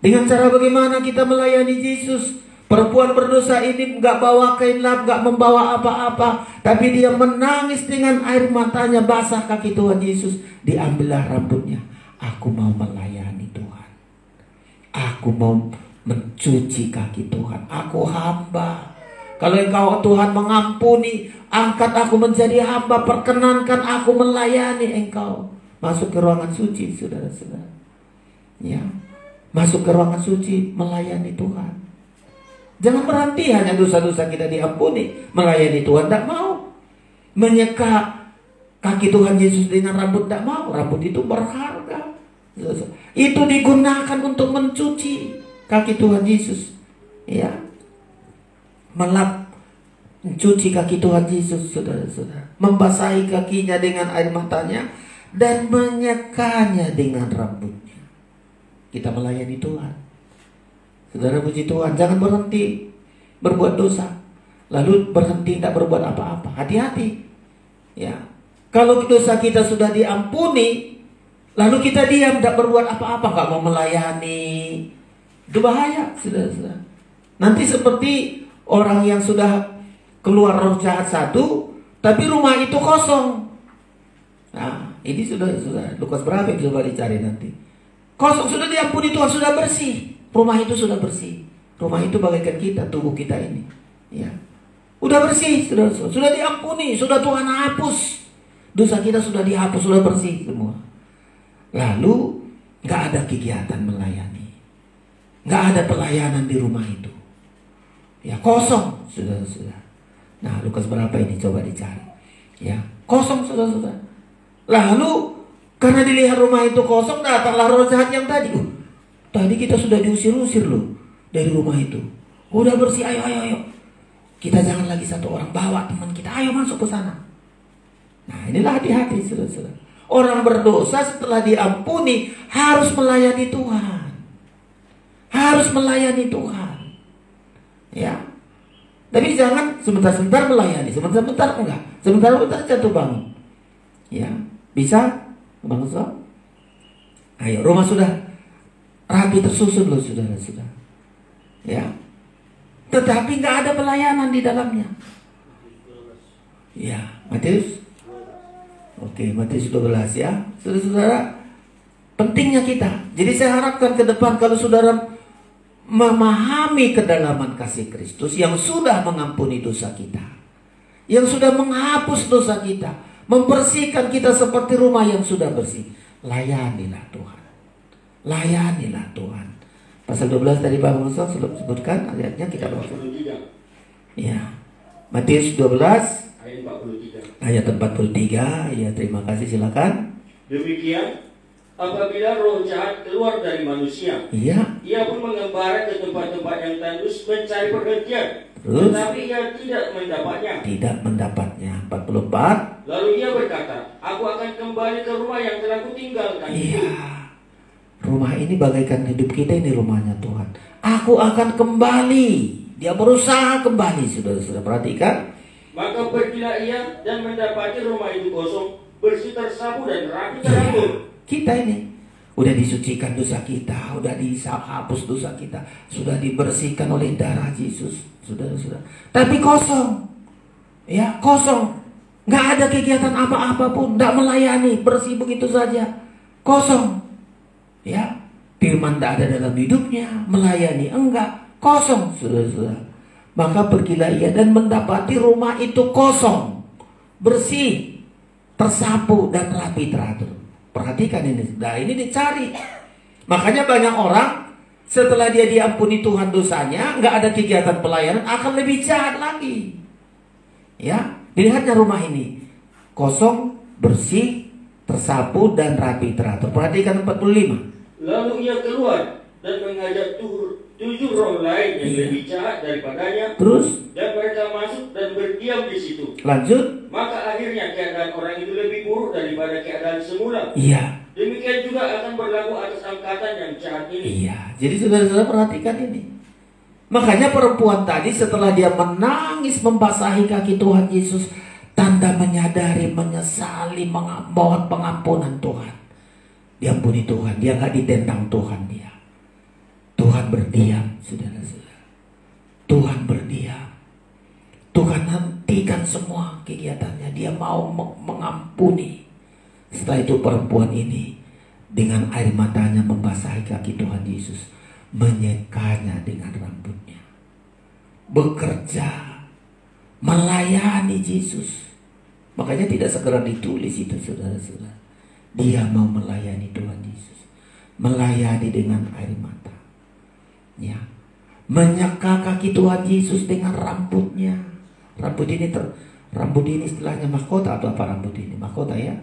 Dengan cara bagaimana kita melayani Yesus? Perempuan berdosa ini gak bawa kain lap, gak membawa apa-apa, tapi dia menangis dengan air matanya, basah kaki Tuhan Yesus. Diambillah rambutnya. Aku mau melayani Tuhan. Aku mau mencuci kaki Tuhan. Aku hamba. Kalau engkau Tuhan mengampuni, angkat aku menjadi hamba. Perkenankan aku melayani engkau. Masuk ke ruangan suci, saudara-saudara. Ya, masuk ke ruangan suci, melayani Tuhan. Jangan berhenti hanya dosa-dosa kita diampuni. Melayani Tuhan tidak mau. Menyeka kaki Tuhan Yesus dengan rambut tidak mau. Rambut itu berharga. Itu digunakan untuk mencuci kaki Tuhan Yesus. Ya, mencuci kaki Tuhan Yesus, saudara-saudara. Membasahi kakinya dengan air matanya dan menyekanya dengan rambutnya. Kita melayani Tuhan. Saudara, puji Tuhan. Jangan berhenti berbuat dosa lalu berhenti tidak berbuat apa-apa. Hati-hati. Ya, kalau dosa kita sudah diampuni lalu kita diam, tidak berbuat apa-apa, nggak mau melayani, itu bahaya, saudara-saudara. Nanti seperti orang yang sudah keluar roh jahat satu, tapi rumah itu kosong. Nah, ini sudah Lukas berapa? Coba dicari nanti. Kosong, sudah diampuni Tuhan, sudah bersih. Rumah itu sudah bersih. Rumah itu bagaikan kita, tubuh kita ini. Ya, udah bersih, sudah diampuni, sudah Tuhan hapus. Dosa kita sudah dihapus, sudah bersih semua. Lalu nggak ada kegiatan melayani, nggak ada pelayanan di rumah itu. Ya, kosong, sudah. Nah, Lukas berapa ini? Coba dicari. Ya, kosong, sudah. Lalu karena dilihat rumah itu kosong, datanglah roh jahat yang tadi. Tadi kita sudah diusir-usir loh dari rumah itu. Udah bersih, ayo. Kita jangan lagi satu orang, bawa teman kita, ayo masuk ke sana. Nah, inilah hati-hati, saudara-saudara. Orang berdosa setelah diampuni harus melayani Tuhan. Harus melayani Tuhan. Ya. Tapi jangan sebentar-sebentar melayani, sebentar-sebentar enggak. Sebentar-sebentar jatuh bangun. Ya, bisa? Bang So? Ayo, rumah sudah rapi tersusun loh, saudara-saudara. Ya. Tetapi nggak ada pelayanan di dalamnya. Ya, Matius. Oke, Matius 12 ya. Saudara-saudara, pentingnya kita. Jadi saya harapkan ke depan kalau saudara memahami kedalaman kasih Kristus yang sudah mengampuni dosa kita, yang sudah menghapus dosa kita, membersihkan kita seperti rumah yang sudah bersih. Layanilah Tuhan. Layanilah Tuhan. Pasal 12 tadi Pak Musa sudah sebutkan ayatnya, kita baca. Ya. Matius 12 ayat 43. Ya, terima kasih, silakan. Demikian apabila roh jahat keluar dari manusia, iya, ia pun mengembara ke tempat-tempat yang tandus mencari perhentian. Terus? Tetapi ia tidak mendapatnya. Tidak mendapatnya. 44. Lalu ia berkata, aku akan kembali ke rumah yang telah kutinggalkan. Iya. Rumah ini bagaikan hidup kita, ini rumahnya Tuhan. Aku akan kembali. Dia berusaha kembali, saudara-saudara, perhatikan. Maka pergilah ia dan mendapati rumah itu kosong, bersih, tersapu dan rapi teratur. Kita ini udah disucikan dosa kita, udah dihapus dosa kita, sudah dibersihkan oleh darah Yesus, saudara-saudara. Tapi kosong, ya kosong, nggak ada kegiatan apa-apa pun, nggak melayani, bersih begitu saja, kosong, ya. Firman tidak ada dalam hidupnya, melayani enggak, kosong, saudara-saudara. Maka pergilah ia dan mendapati rumah itu kosong, bersih, tersapu dan rapi teratur. Perhatikan ini. Nah, ini dicari. Makanya banyak orang Setelah dia diampuni Tuhan dosanya, nggak ada kegiatan pelayanan, akan lebih jahat lagi. Ya, dilihatnya rumah ini kosong, bersih, tersapu dan rapi teratur. Perhatikan 45. Lalu ia keluar dan mengajak 7 roh lain yang lebih jahat daripadanya. Terus? Dan mereka masuk dan berdiam di situ. Lanjut. Maka akhirnya keadaan orang itu lebih buruk daripada keadaan semula. Iya. Demikian juga akan berlaku atas angkatan yang jahat ini. Iya. Jadi saudara-saudara perhatikan ini. Makanya perempuan tadi setelah dia menangis membasahi kaki Tuhan Yesus, tanda menyadari, menyesali, mohon pengampunan Tuhan. Diampuni Tuhan. Dia nggak ditendang Tuhan dia. Tuhan berdiam, saudara-saudara. Tuhan berdiam. Tuhan hentikan semua kegiatannya. Dia mau mengampuni. Setelah itu perempuan ini dengan air matanya membasahi kaki Tuhan Yesus, menyekanya dengan rambutnya, bekerja, melayani Yesus. Makanya tidak segera ditulis itu, saudara-saudara. Dia mau melayani Tuhan Yesus, melayani dengan air mata, ya, menyeka kaki Tuhan Yesus dengan rambutnya. Rambut ini istilahnya mahkota atau apa rambut ini? Mahkota ya.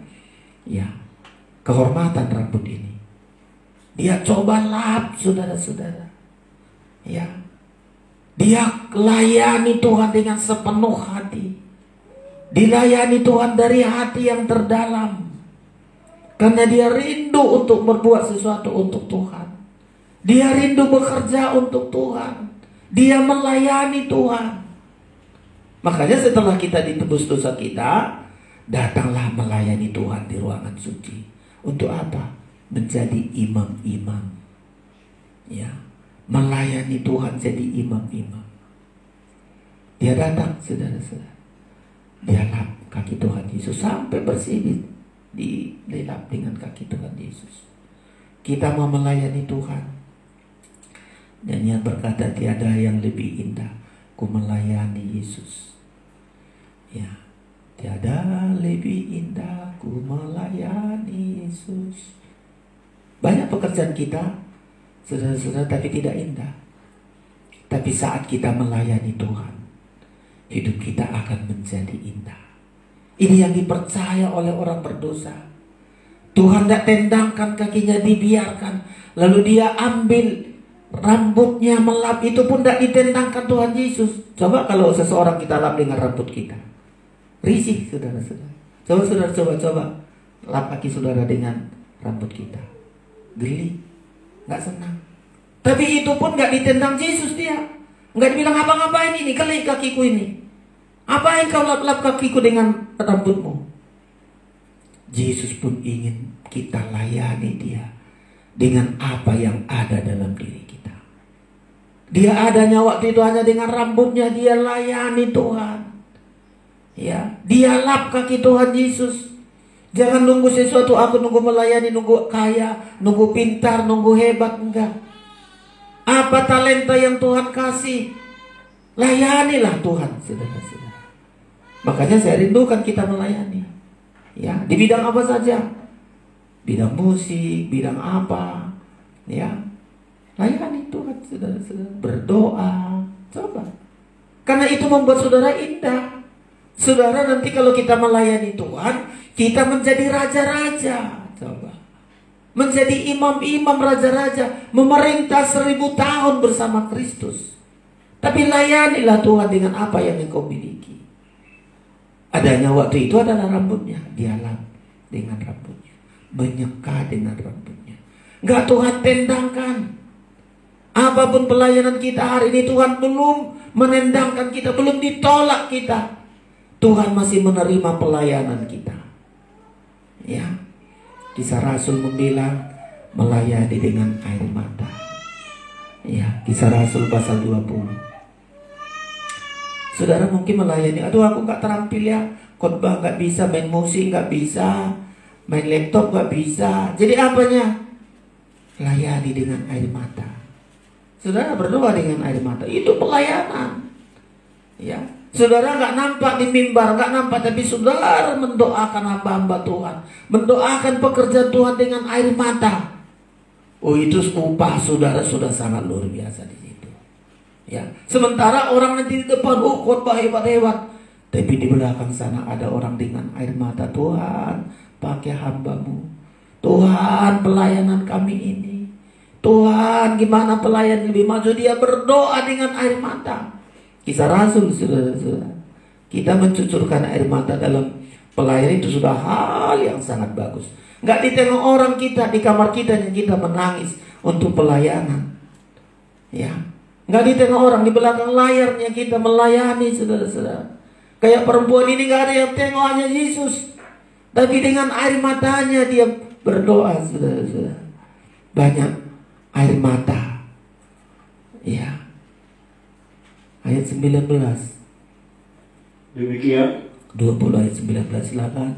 Ya, kehormatan rambut ini. Dia coba lap, saudara-saudara. Ya, dia layani Tuhan dengan sepenuh hati. Dilayani Tuhan dari hati yang terdalam. Karena dia rindu untuk berbuat sesuatu untuk Tuhan. Dia rindu bekerja untuk Tuhan. Dia melayani Tuhan. Makanya setelah kita ditebus dosa kita, datanglah melayani Tuhan di ruangan suci. Untuk apa? Menjadi imam-imam. Ya, melayani Tuhan jadi imam-imam. Dia datang, saudara-saudara. Dia lap kaki Tuhan Yesus sampai bersih, dilap dengan kaki Tuhan Yesus. Kita mau melayani Tuhan. Nyanyian berkata, tiada yang lebih indah, ku melayani Yesus. Ya, tiada lebih indah, ku melayani Yesus. Banyak pekerjaan kita, saudara-saudara, tapi tidak indah. Tapi saat kita melayani Tuhan, hidup kita akan menjadi indah. Ini yang dipercaya oleh orang berdosa. Tuhan tidak tendangkan kakinya, dibiarkan. Lalu dia ambil rambutnya, melap, itu pun tidak ditendangkan Tuhan Yesus. Coba kalau seseorang kita lap dengan rambut kita, risih, saudara-saudara. Coba saudara, coba lap kaki saudara dengan rambut kita, geli, nggak senang. Tapi itu pun nggak ditendang Yesus dia. Nggak dibilang apa-ngapain ini, keli kakiku ini. Apain kau lap-lap kakiku dengan rambutmu? Yesus pun ingin kita layani dia dengan apa yang ada dalam diri kita. Dia adanya waktu itu hanya dengan rambutnya, dia layani Tuhan. Ya, dia lap kaki Tuhan Yesus. Jangan nunggu sesuatu, aku nunggu melayani, nunggu kaya, nunggu pintar, nunggu hebat, enggak. Apa talenta yang Tuhan kasih, layanilah Tuhan, saudara-saudara. Makanya saya rindukan kita melayani. Ya, di bidang apa saja. Bidang musik, bidang apa. Ya, layani Tuhan, saudara-saudara. Berdoa, coba. Karena itu membuat saudara indah. Saudara, nanti kalau kita melayani Tuhan, kita menjadi raja-raja. Coba. Menjadi imam-imam, raja-raja. Memerintah 1000 tahun bersama Kristus. Tapi layanilah Tuhan dengan apa yang engkau miliki. Adanya waktu itu adalah rambutnya. Dia lap dengan rambutnya. Menyeka dengan rambutnya. Enggak Tuhan tendangkan. Apapun pelayanan kita hari ini, Tuhan belum menendangkan kita. Belum ditolak kita. Tuhan masih menerima pelayanan kita. Ya, Kisah Rasul membilang melayani dengan air mata. Ya, Kisah Rasul pasal 20. Saudara mungkin melayani, aduh aku gak terampil ya, khotbah gak bisa, main musik gak bisa, main laptop gak bisa. Jadi apanya? Layani dengan air mata. Saudara berdoa dengan air mata, itu pelayanan. Ya, saudara gak nampak di mimbar, gak nampak, tapi saudara mendoakan hamba-hamba Tuhan, mendoakan pekerjaan Tuhan dengan air mata. Oh, itu upah saudara sudah sangat luar biasa di situ. Ya, sementara orang nanti di depan, oh khotbah hebat-hebat, tapi di belakang sana ada orang dengan air mata. Tuhan, pakai hamba-Mu. Tuhan, pelayanan kami ini. Tuhan, gimana pelayan lebih maju? Dia berdoa dengan air mata. Kisah Rasul, saudara-saudara. Kita mencucurkan air mata dalam pelayanan itu sudah hal yang sangat bagus. Nggak ditengok orang kita di kamar kita yang kita menangis untuk pelayanan. Ya, nggak ditengok orang di belakang layarnya kita melayani, saudara-saudara. Kayak perempuan ini nggak ada yang tengok, hanya Yesus. Tapi dengan air matanya dia berdoa, saudara-saudara. Banyak air mata. Ya. Ayat 19. Demikian 20 ayat 19, silakan.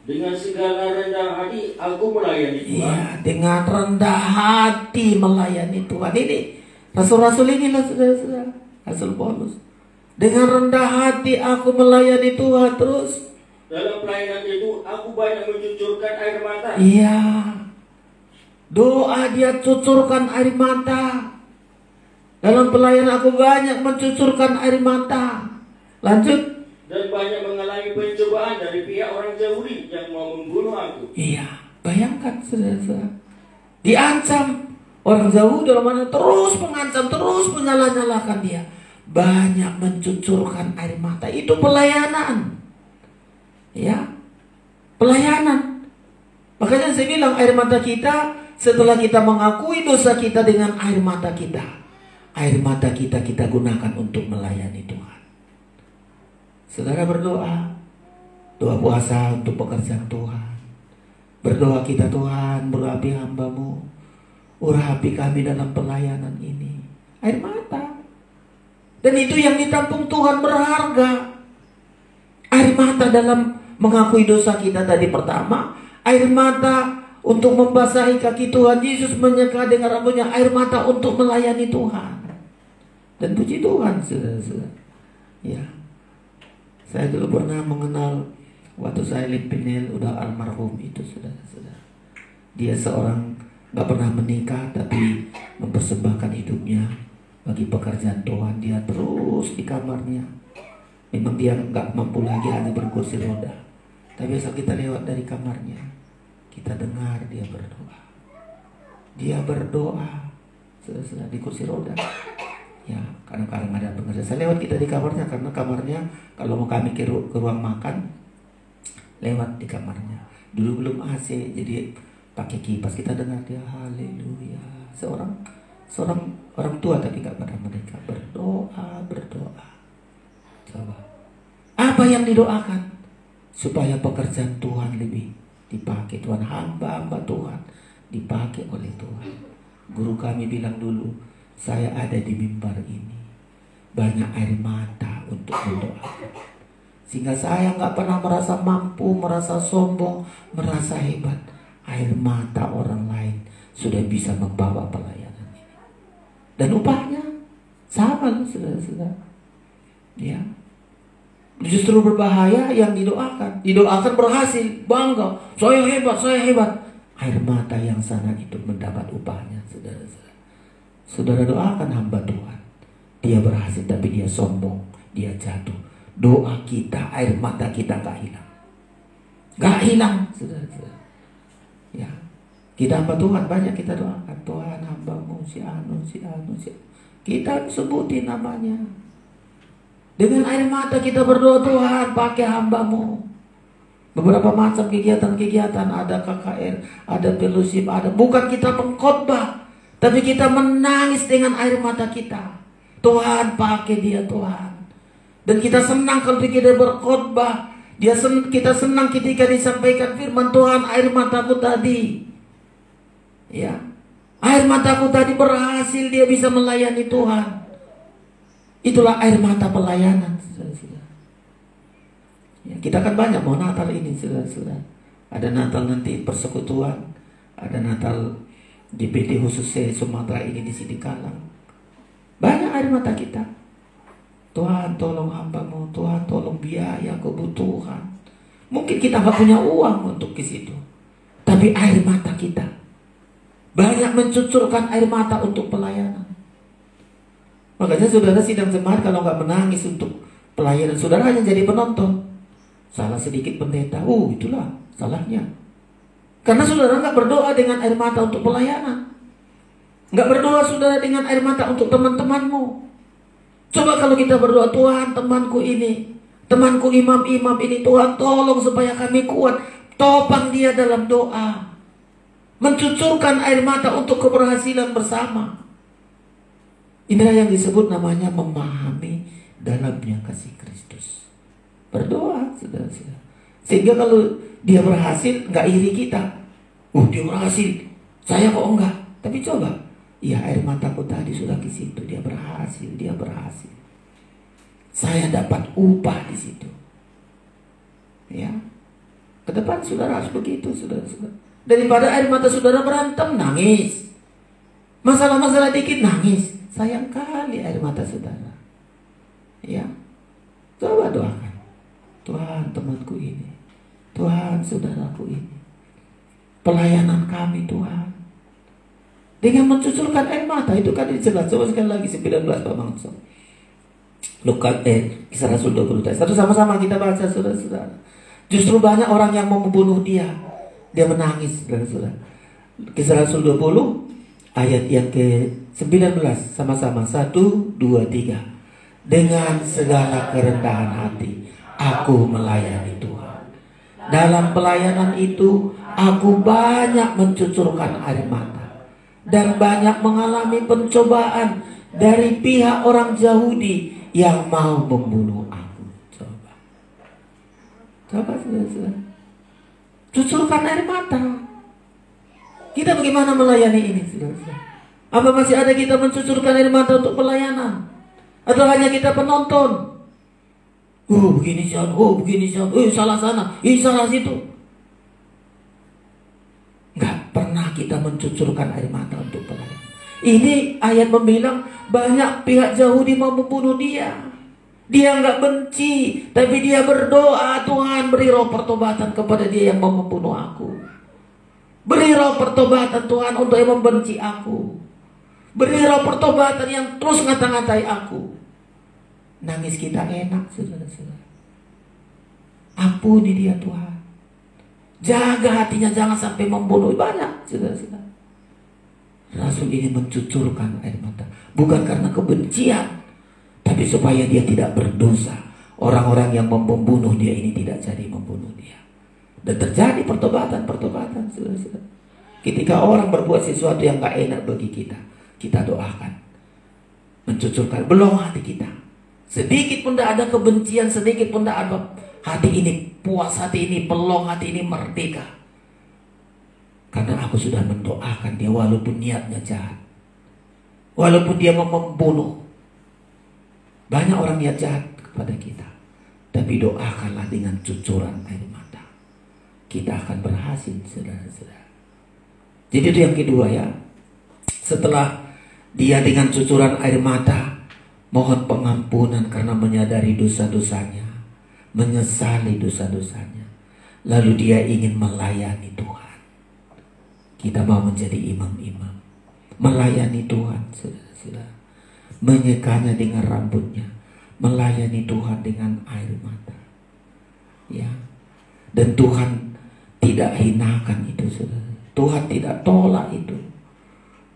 dengan segala rendah hati aku melayani Tuhan. Iya, dengan rendah hati melayani Tuhan. Ini rasul-rasul inilah, saudara-saudara. Rasul Paulus. Dengan rendah hati aku melayani Tuhan. Terus dalam pelayanan itu aku banyak mencucurkan air mata. iya, doa dia cucurkan air mata. Dalam pelayanan aku banyak mencucurkan air mata. Lanjut. Dan banyak mengalami pencobaan dari pihak orang Yahudi yang mau membunuh aku. Iya, bayangkan saudara-saudara. Diancam orang Yahudi, dalam mana terus mengancam, terus menyalah-nyalahkan dia. Banyak mencucurkan air mata. Itu pelayanan. Ya, pelayanan. Makanya saya bilang air mata kita, setelah kita mengakui dosa kita dengan air mata kita, air mata kita gunakan untuk melayani Tuhan. Saudara berdoa, doa puasa untuk pekerjaan Tuhan. Berdoa kita, Tuhan, urapi hamba-Mu, urapi kami dalam pelayanan ini. Air mata. Dan itu yang ditampung Tuhan berharga. Air mata dalam mengakui dosa kita tadi pertama. Air mata untuk membasahi kaki Tuhan. Yesus menyeka dengan rambutnya. Air mata untuk melayani Tuhan. Dan puji Tuhan, saudara-saudara. Ya. Saya dulu pernah mengenal waktu saya Limpinel udah almarhum itu, saudara-saudara. Dia seorang gak pernah menikah tapi mempersembahkan hidupnya bagi pekerjaan Tuhan. Dia terus di kamarnya. Memang dia gak mampu lagi, hanya berkursi roda. Tapi asal kita lewat dari kamarnya, kita dengar dia berdoa. Dia berdoa, saudara-saudara, di kursi roda. Ya, kadang-kadang ada pengerja. Saya lewat kita di kamarnya, karena kamarnya kalau mau kami ke ruang makan, lewat di kamarnya. Dulu belum AC, jadi pakai kipas. Kita dengar dia haleluya. Seorang orang tua tapi gak pada mereka berdoa. Coba. Apa yang didoakan? Supaya pekerjaan Tuhan lebih dipakai. Tuhan, hamba-hamba Tuhan dipakai oleh Tuhan. Guru kami bilang dulu, saya ada di mimbar ini, banyak air mata untuk mendoakan. Sehingga saya gak pernah merasa mampu, merasa sombong, merasa hebat. Air mata orang lain sudah bisa membawa pelayanan ini. Dan upahnya sama loh, saudara-saudara. Ya. Justru berbahaya yang didoakan. Didoakan berhasil, bangga, saya hebat. Air mata yang sana itu mendapat upahnya, saudara-saudara. Saudara doakan hamba Tuhan, dia berhasil tapi dia sombong, dia jatuh. Doa kita, air mata kita gak hilang, saudara-saudara. Ya, kita hamba Tuhan banyak kita doakan. Tuhan, hamba-Mu si anu. Kita sebutin namanya. Dengan air mata kita berdoa, Tuhan pakai hamba-Mu. Beberapa macam kegiatan, ada KKR, ada fellowship, ada. Bukan kita pengkhotbah, tapi kita menangis dengan air mata kita. Tuhan pakai dia, Tuhan. Dan kita senang kalau kita berkhotbah. Kita senang ketika disampaikan firman Tuhan, air mataku tadi. Ya. Air mataku tadi berhasil, dia bisa melayani Tuhan. Itulah air mata pelayanan, saudara-saudara. Ya, kita kan banyak mau Natal ini, saudara-saudara. Ada Natal nanti persekutuan, ada Natal di PT khusus Sumatera ini di Sidikalang. Banyak air mata kita. Tuhan tolong hamba-Mu, Tuhan tolong biaya kebutuhan. Mungkin kita gak punya uang untuk ke situ, tapi air mata kita banyak mencucurkan air mata untuk pelayanan. Makanya saudara sidang jemaat kalau nggak menangis untuk pelayanan, saudara hanya jadi penonton. Salah sedikit pendeta, itulah salahnya. Karena saudara nggak berdoa dengan air mata untuk pelayanan. Nggak berdoa saudara dengan air mata untuk teman-temanmu. Coba kalau kita berdoa, Tuhan temanku ini, temanku imam-imam ini, Tuhan tolong supaya kami kuat. Topang dia dalam doa. Mencucurkan air mata untuk keberhasilan bersama. Inilah yang disebut namanya memahami dalamnya kasih Kristus. Berdoa, saudara-saudara. Sehingga kalau dia berhasil, nggak iri kita. Dia berhasil, saya kok enggak. Tapi coba, ya air mataku tadi sudah ke situ, dia berhasil. Saya dapat upah di situ. Ya, ke depan saudara harus begitu, saudara-saudara. Daripada air mata saudara berantem, nangis. Masalah-masalah dikit, nangis. Sayang kali air mata saudara. Ya, coba doakan. Tuhan temanku ini, Tuhan saudaraku ini, pelayanan kami Tuhan. Dengan mencucurkan air mata, itu kan jelas. Coba sekali lagi 19 Pak Mangso. Kisah Rasul 20. Satu sama-sama kita baca, saudara-saudara. Justru banyak orang yang mau membunuh dia. Dia menangis, saudara-saudara. Kisah Rasul 20 ayat yang ke-19 sama-sama. 1, 2, 3. Dengan segala kerendahan hati aku melayani Tuhan. Dalam pelayanan itu aku banyak mencucurkan air mata dan banyak mengalami pencobaan dari pihak orang Yahudi yang mau membunuh aku. Coba saudara-saudara, cucurkan air mata. Kita bagaimana melayani ini, saudara-saudara? Apa masih ada kita mencucurkan air mata untuk pelayanan? Atau hanya kita penonton? Begini Sean, begini Sean, salah sana, salah situ. Nggak pernah kita mencucurkan air mata untuk pelayanan. Ini ayat membilang banyak pihak Yahudi mau membunuh dia. Dia nggak benci, tapi dia berdoa, Tuhan beri roh pertobatan kepada dia yang mau membunuh aku. Beri roh pertobatan Tuhan untuk yang membenci aku. Beri roh pertobatan yang terus ngata-ngatai aku. Nangis kita enak, saudara-saudara. Ampuni dia Tuhan. Jaga hatinya jangan sampai membunuh. Banyak, saudara-saudara. Rasul ini mencucurkan air mata. Bukan karena kebencian, tapi supaya dia tidak berdosa. Orang-orang yang membunuh dia ini tidak jadi membunuh dia. Dan terjadi pertobatan, saudara-saudara. Ketika orang berbuat sesuatu yang gak enak bagi kita, kita doakan. Mencucurkan, belum hati kita. Sedikit pun tidak ada kebencian, sedikit pun tidak ada. Hati ini puas, hati ini pelong, hati ini merdeka. Karena aku sudah mendoakan dia walaupun niatnya jahat. Walaupun dia mau membunuh. Banyak orang niat jahat kepada kita. Tapi doakanlah dengan cucuran air mata. Kita akan berhasil, saudara-saudara. Jadi itu yang kedua ya. Setelah dia dengan cucuran air mata mohon pengampunan karena menyadari dosa-dosanya, menyesali dosa-dosanya, lalu dia ingin melayani Tuhan. Kita mau menjadi imam-imam, melayani Tuhan, saudara-saudara, menyekanya dengan rambutnya, melayani Tuhan dengan air mata, ya. Dan Tuhan tidak hinakan itu, saudara. Tuhan tidak tolak itu.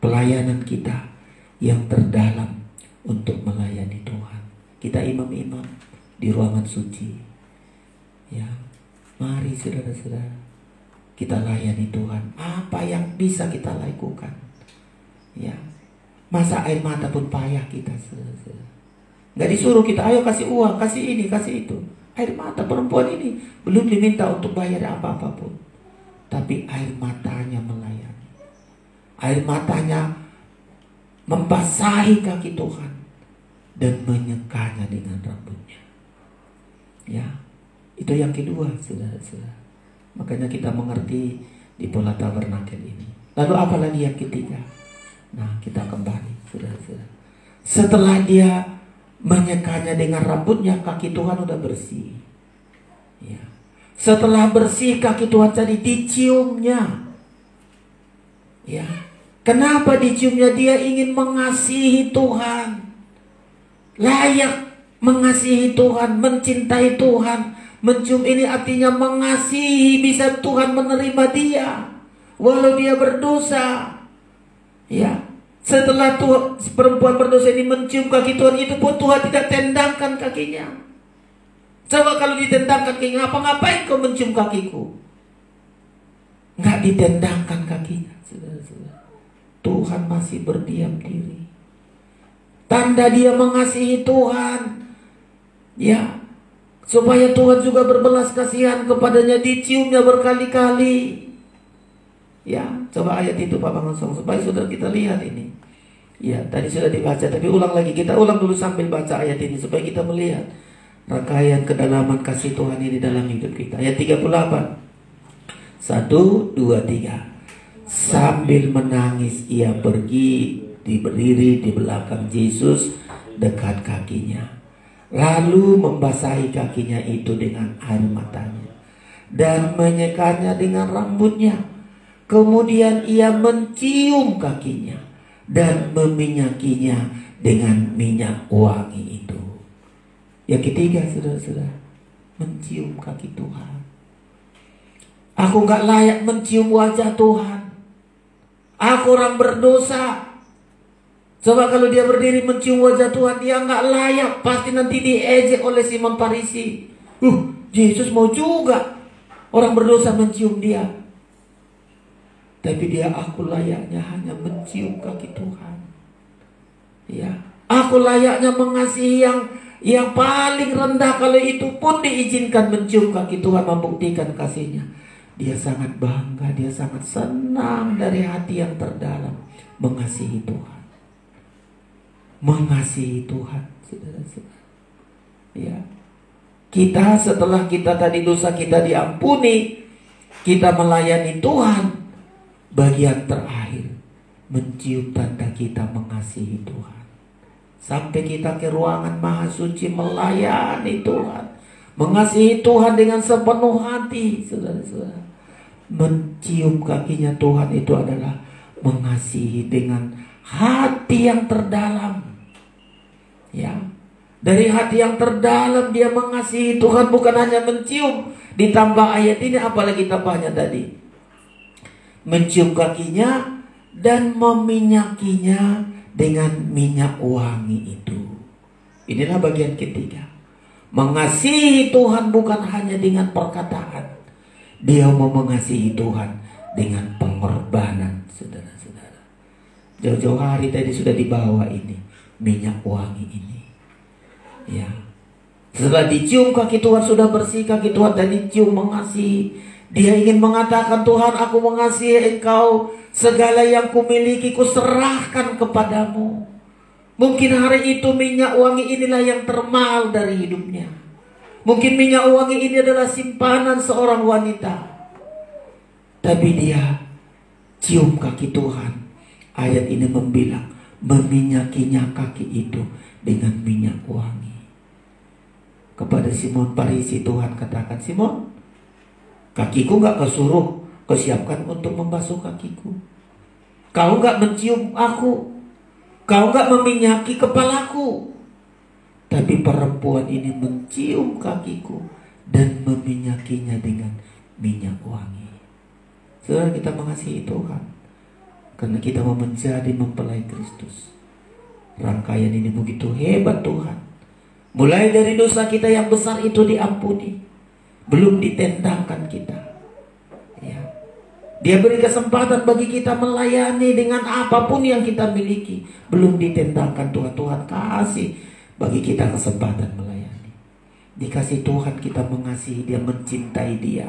Pelayanan kita yang terdalam untuk melayani Tuhan. Kita imam-imam di ruangan suci, ya. Mari saudara-saudara, kita layani Tuhan. Apa yang bisa kita lakukan, ya. Masa air mata pun payah kita, saudara-saudara. Nggak disuruh kita, ayo kasih uang, kasih ini, kasih itu. Air mata perempuan ini belum diminta untuk bayar apa-apa pun, tapi air matanya melayani. Air matanya membasahi kaki Tuhan dan menyekanya dengan rambutnya. Ya, itu yang kedua, saudara-saudara. Makanya kita mengerti di pola tabernakel ini. Lalu apalagi yang ketiga? Nah, kita kembali, saudara-saudara. Setelah dia menyekanya dengan rambutnya, kaki Tuhan udah bersih. Ya. Setelah bersih kaki Tuhan tadi diciumnya. Ya. Kenapa diciumnya? Dia ingin mengasihi Tuhan. Layak mengasihi Tuhan, mencintai Tuhan. Mencium ini artinya mengasihi, bisa Tuhan menerima dia walau dia berdosa. Ya, setelah perempuan berdosa ini mencium kaki Tuhan, itu pun Tuhan tidak tendangkan kakinya. Coba kalau ditendangkan kakinya, ngapain kau mencium kakiku? Nggak ditendangkan kakinya. Tuhan masih berdiam diri. Tanda dia mengasihi Tuhan. Ya, supaya Tuhan juga berbelas kasihan kepadanya, diciumnya berkali-kali. Ya, coba ayat itu Pak Bangun supaya saudara kita lihat ini. Ya, tadi sudah dibaca, tapi ulang lagi. Kita ulang dulu sambil baca ayat ini supaya kita melihat rangkaian kedalaman kasih Tuhan ini dalam hidup kita. Ayat 38. 1, 2, 3. Sambil menangis ia pergi, berdiri di belakang Yesus dekat kakinya. Lalu membasahi kakinya itu dengan air matanya dan menyekanya dengan rambutnya. Kemudian ia mencium kakinya dan meminyakinya dengan minyak wangi itu. Yang ketiga, saudara-saudara, mencium kaki Tuhan. Aku gak layak mencium wajah Tuhan. Aku orang berdosa. Coba kalau dia berdiri mencium wajah Tuhan, dia gak layak. Pasti nanti diejek oleh Simon Farisi. Yesus mau juga orang berdosa mencium dia. Tapi dia, aku layaknya hanya mencium kaki Tuhan. Ya, aku layaknya mengasihi yang paling rendah. Kalau itu pun diizinkan mencium kaki Tuhan, membuktikan kasihnya. Dia sangat bangga, dia sangat senang dari hati yang terdalam mengasihi Tuhan. Mengasihi Tuhan, saudara-saudara. Ya, kita setelah kita tadi dosa kita diampuni, kita melayani Tuhan. Bagian terakhir, mencium tanda kita mengasihi Tuhan. Sampai kita ke ruangan maha suci melayani Tuhan, mengasihi Tuhan dengan sepenuh hati, saudara-saudara. Mencium kakinya Tuhan itu adalah mengasihi dengan hati yang terdalam. Ya, dari hati yang terdalam dia mengasihi Tuhan, bukan hanya mencium. Ditambah ayat ini apalagi tambahnya tadi, mencium kakinya dan meminyakinya dengan minyak wangi itu. Inilah bagian ketiga. Mengasihi Tuhan bukan hanya dengan perkataan. Dia mau mengasihi Tuhan dengan pengorbanan, saudara-saudara. Jauh-jauh hari tadi sudah dibawa ini, minyak wangi ini. Ya, setelah dicium kaki Tuhan, sudah bersih kaki Tuhan dan dicium mengasihi. Dia ingin mengatakan, Tuhan, aku mengasihi Engkau. Segala yang kumiliki kuserahkan kepadamu. Mungkin hari itu minyak wangi inilah yang termahal dari hidupnya. Mungkin minyak wangi ini adalah simpanan seorang wanita. Tapi dia cium kaki Tuhan. Ayat ini membilang, meminyakinya kaki itu dengan minyak wangi. Kepada Simon Farisi Tuhan katakan, Simon, kakiku gak kesuruh, kau siapkan untuk membasuh kakiku. Kau gak mencium aku, kau gak meminyaki kepalaku. Tapi perempuan ini mencium kakiku dan meminyakinya dengan minyak wangi. Saudara, kita mengasihi Tuhan karena kita mau menjadi mempelai Kristus. Rangkaian ini begitu hebat Tuhan. Mulai dari dosa kita yang besar itu diampuni, belum ditendangkan kita. Ya. Dia beri kesempatan bagi kita melayani dengan apapun yang kita miliki, belum ditendangkan Tuhan. Tuhan kasih bagi kita kesempatan melayani. Dikasih Tuhan kita mengasihi dia, mencintai dia.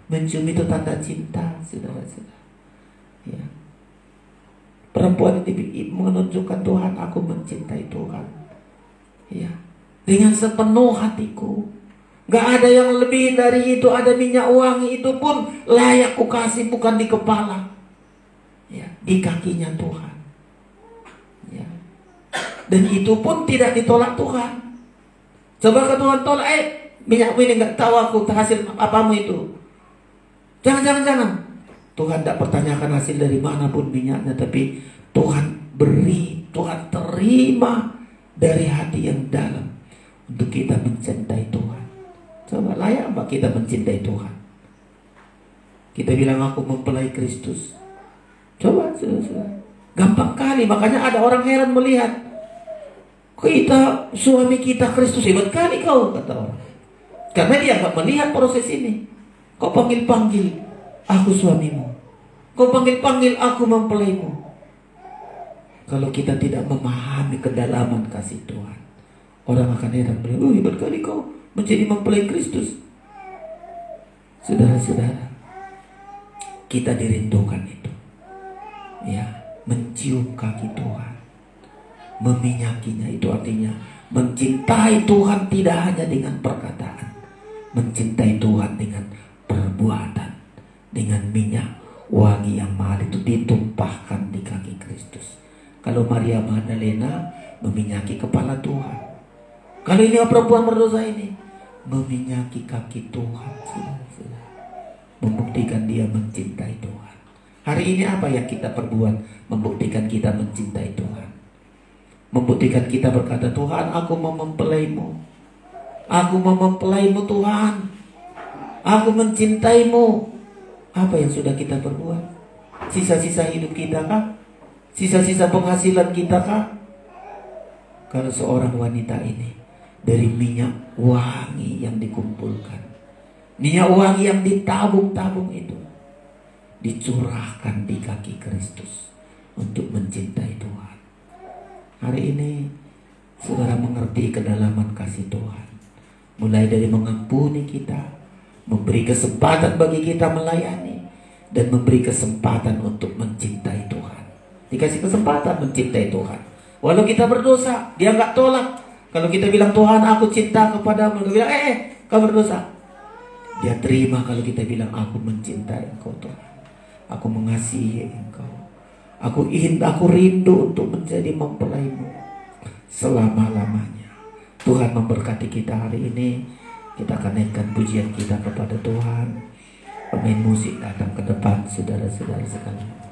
Mencium itu tanda cinta, saudara-saudara. Ya. Perempuan ini menunjukkan, Tuhan, aku mencintai Tuhan. Ya, dengan sepenuh hatiku. Gak ada yang lebih dari itu. Ada minyak wangi itu pun layak ku kasih, bukan di kepala. Ya, di kakinya Tuhan. Ya. Dan itu pun tidak ditolak Tuhan. Coba ke Tuhan tolak, minyak ini gak tahu aku hasil apamu itu. Jangan. Tuhan tidak pertanyakan hasil dari manapun minyaknya, tapi Tuhan beri, Tuhan terima dari hati yang dalam untuk kita mencintai Tuhan. Coba, layak apa kita mencintai Tuhan? Kita bilang aku mempelai Kristus. Coba, gampang kali. Makanya ada orang heran melihat kita, suami kita Kristus, hebat kali kau, kata orang. Karena dia gak melihat proses ini. Kau panggil-panggil, aku suamimu. Kau panggil-panggil, aku mempelaimu. Kalau kita tidak memahami kedalaman kasih Tuhan, orang akan heran melihat, oh hebat kali kau menjadi mempelai Kristus. Saudara-saudara, kita dirindukan itu, ya, mencium kaki Tuhan, meminyakinya. Itu artinya mencintai Tuhan tidak hanya dengan perkataan, mencintai Tuhan dengan perbuatan, dengan minyak wangi yang mahal itu ditumpahkan di kaki Kristus. Kalau Maria Magdalena meminyaki kepala Tuhan, kalau ini perempuan berdosa ini meminyaki kaki Tuhan, saudara-saudara, membuktikan dia mencintai Tuhan. Hari ini apa yang kita perbuat membuktikan kita mencintai Tuhan? Membuktikan kita berkata, Tuhan, aku mau mempelaimu. Aku mau mempelaimu Tuhan. Aku mencintaimu. Apa yang sudah kita perbuat? Sisa-sisa hidup kita kah? Sisa-sisa penghasilan kita kah? Kalau seorang wanita ini dari minyak wangi yang dikumpulkan, minyak wangi yang ditabung-tabung itu dicurahkan di kaki Kristus untuk mencintai Tuhan. Hari ini saudara mengerti kedalaman kasih Tuhan, mulai dari mengampuni kita, memberi kesempatan bagi kita melayani, dan memberi kesempatan untuk mencintai Tuhan. Dikasih kesempatan mencintai Tuhan. Walau kita berdosa, dia nggak tolak. Kalau kita bilang, Tuhan aku cinta kepadamu, dia bilang, kau berdosa. Dia terima kalau kita bilang, aku mencintai engkau Tuhan, aku mengasihi engkau, aku rindu untuk menjadi mempelaimu selama-lamanya. Tuhan memberkati kita hari ini. Kita akan naikkan pujian kita kepada Tuhan. Pemain musik datang ke depan, saudara-saudara sekalian.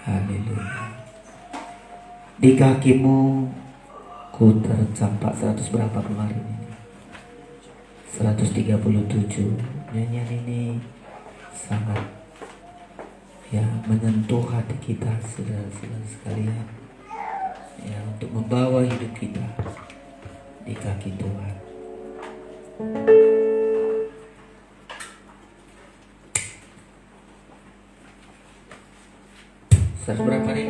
Haleluya. Di kakimu ku tercampak 100 berapa kemarin ini? 137. Nyanyian ini sangat, ya, menyentuh hati kita, saudara-saudara sekalian, ya, untuk membawa hidup kita di kaki Tuhan. Berapa hari?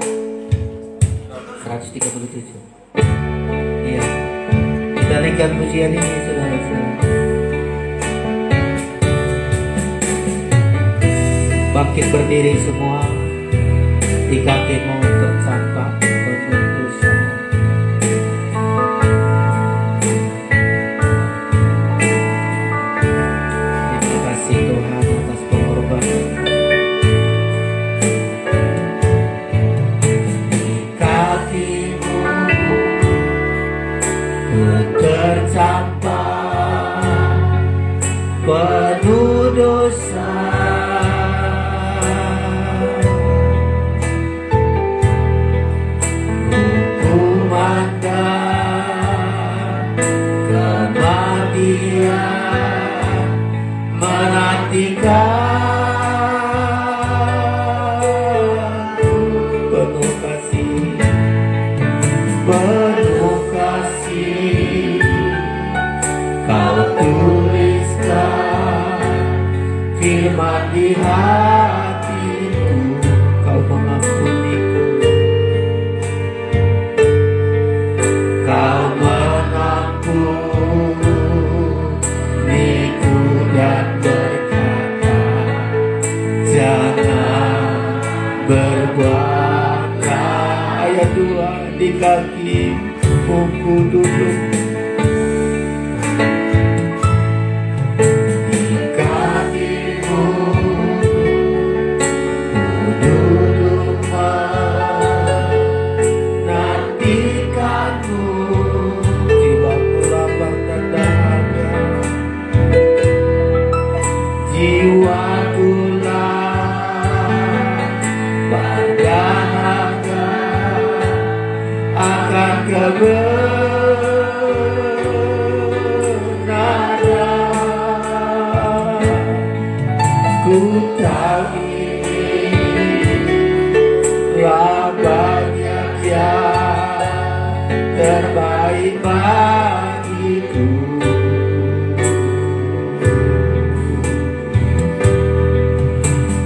137. Iya, kita naikkan pujian ini, saudara-saudara. Bangkit berdiri semua. Di kakimu tercampak penuh dosa. Terima kasih Tuhan atas pengorbanan. Tercampak penuh dosa, hukuman dan kematian menantikan. Penuh kasih, penuh kasih, kau tuliskan firman di hatiku, kau mengampuniku, kau mengampuniku dan berkata, jangan berbuat lain. Ayat 2, di kakimu ku duduk. Jiwaku terbaik bagiku.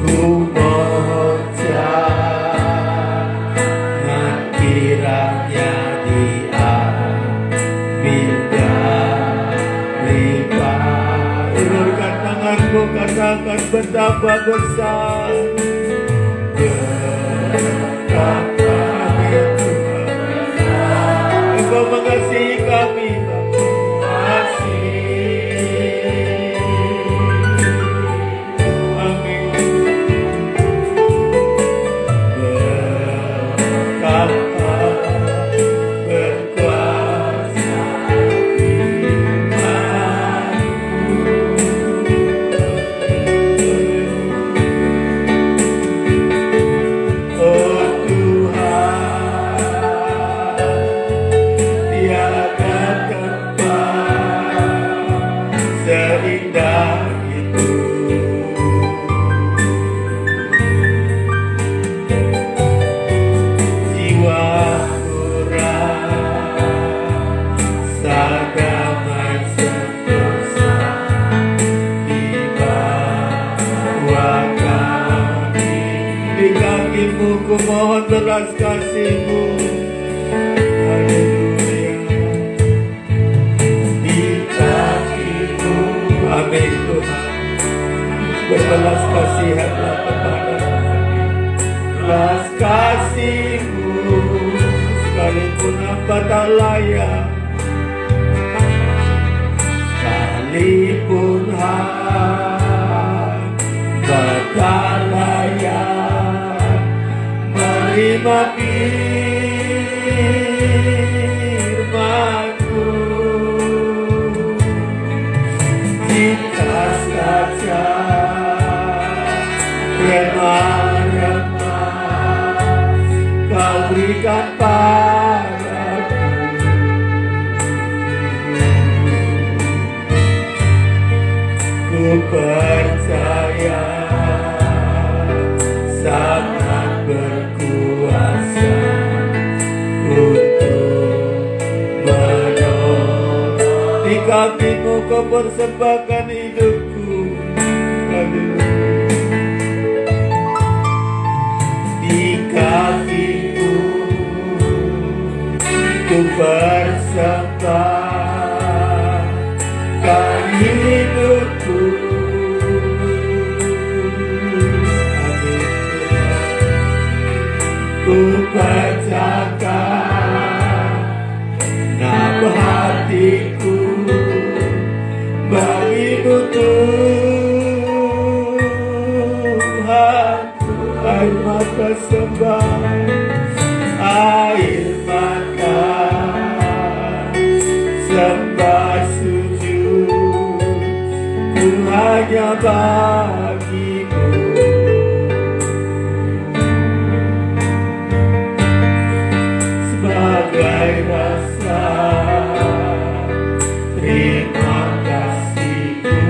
Ku mohon jangan kiranya diambil daripada. Ulurkan tanganmu, katakan betapa besar Engkau mengasihi kami, amin. Betapa berkuasa iman-Mu. Oh Tuhan, tiada tempat seindah itu. Jiwaku rasa damai sentosa di bawah kaki. Di kaki-Mu ku mohon belas kasih-Mu. Haleluya. Di kaki-Mu, amin Tuhan. Berbelas kasihanlah kepada kami. Belas kasih-Mu, sekalipun hamba tak layak, sekalipun hamba tak layak menerima firman-Mu. Jika saja remah-remah Kau berikan padaku, ku percaya sangat berkuasa untuk menolong. Di kaki-Mu Kau persembahkan hidupku. Haleluya. Di kaki-Mu ku persembahkan hidupku. Amin Tuhan. Ku bacakan nama hatiku bagi-Mu Tuhan. Air mata sembah, air mata sembah sujud, ku hanya bagi-Mu. Sebagai rasa terima kasihku,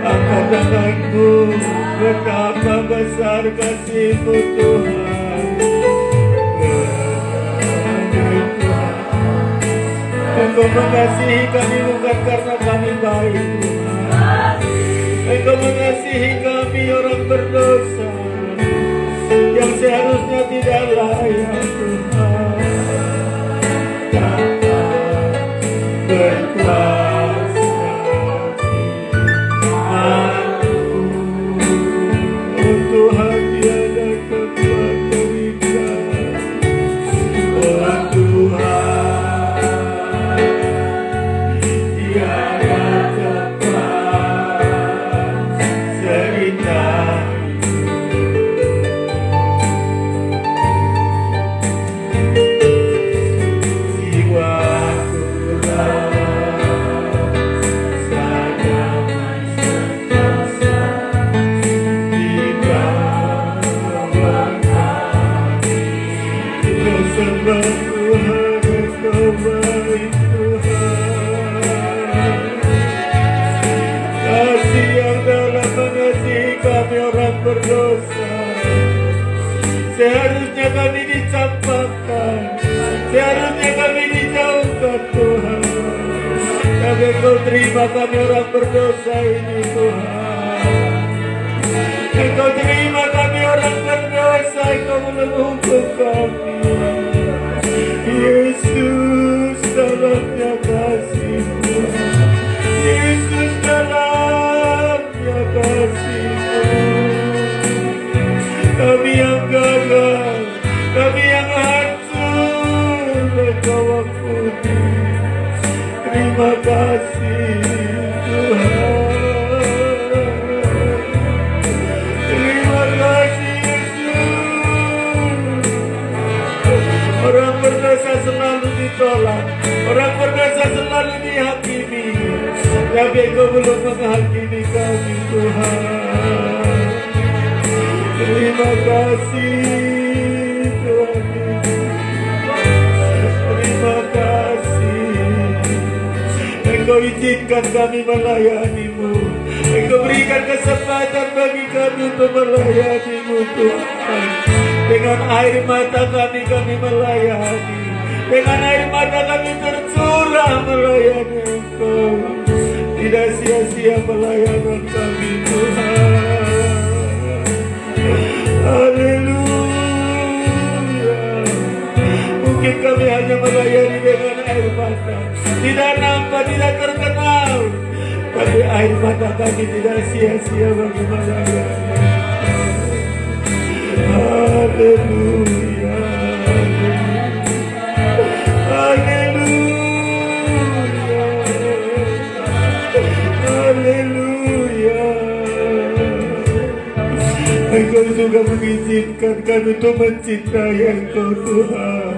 angkat tanganku, betapa besar kasih-Mu Tuhan. Engkau mengasihi kami bukan karena kami baik Tuhan. Engkau mengasihi kami orang berdosa yang seharusnya tidak layak Tuhan. Dapat berkuasa iman-Mu. Oh Tuhan, tiada tempat terikat. Oh Tuhan, tiada tempat seindah jiwaku rasa damai sentosa di bawah kaki. Kau sembah Tuhan, Engkau baik Tuhan. Kasih yang dalam mengasihi kami orang berdosa, seharusnya seharusnya kami dicampakkan, seharusnya kami dijauhkan Tuhan. Tapi Engkau terima kami orang berdosa ini Tuhan. Engkau terima kami orang berdosa, Engkau menghukum kami. Yesus dalamnya kasih-Mu, Yesus dalamnya kasih-Mu. Kami yang gagal, kami yang hancur, Engkau ampuni. Terima kasih Tuhan. Terima kasih Yesus. Orang berdosa selalu ditolak, orang berdosa selalu dihakimi, tapi Engkau belum menghakimi kami Tuhan. Terima kasih Tuhan. Terima kasih. Engkau izinkan kami melayani-Mu. Engkau berikan kesempatan bagi kami untuk melayani-Mu Tuhan. Dengan air mata kami melayani. Dengan air mata kami tercurah melayani Engkau. Tidak sia-sia pelayanan kami Tuhan. Haleluya. Mungkin kami hanya melayani dengan air mata, tidak nampak, tidak terkenal, tapi air mata kami tidak sia-sia bagi melayani. Haleluya. Haleluya. Haleluya. Engkau juga mengizinkan kami untuk mencintai Engkau Tuhan.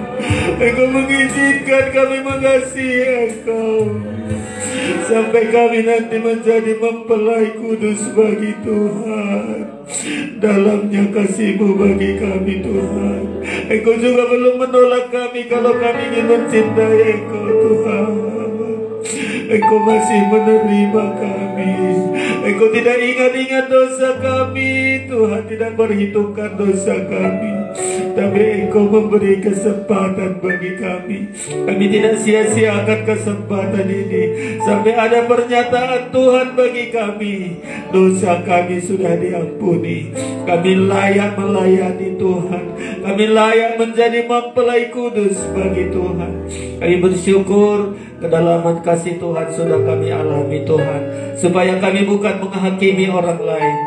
Engkau mengizinkan kami mengasihi Engkau, sampai kami nanti menjadi mempelai kudus bagi Tuhan. Dalamnya kasih-Mu bagi kami Tuhan. Engkau juga belum menolak kami kalau kami ingin mencintai Engkau Tuhan. Engkau masih menerima kami. Engkau tidak ingat-ingat dosa kami Tuhan, tidak perhitungkan dosa kami, tapi Engkau memberi kesempatan bagi kami. Kami tidak sia-siakan kesempatan ini, sampai ada pernyataan Tuhan bagi kami. Dosa kami sudah diampuni. Kami layak melayani Tuhan. Kami layak menjadi mempelai kudus bagi Tuhan. Kami bersyukur kedalaman kasih Tuhan sudah kami alami Tuhan, supaya kami bukan menghakimi orang lain.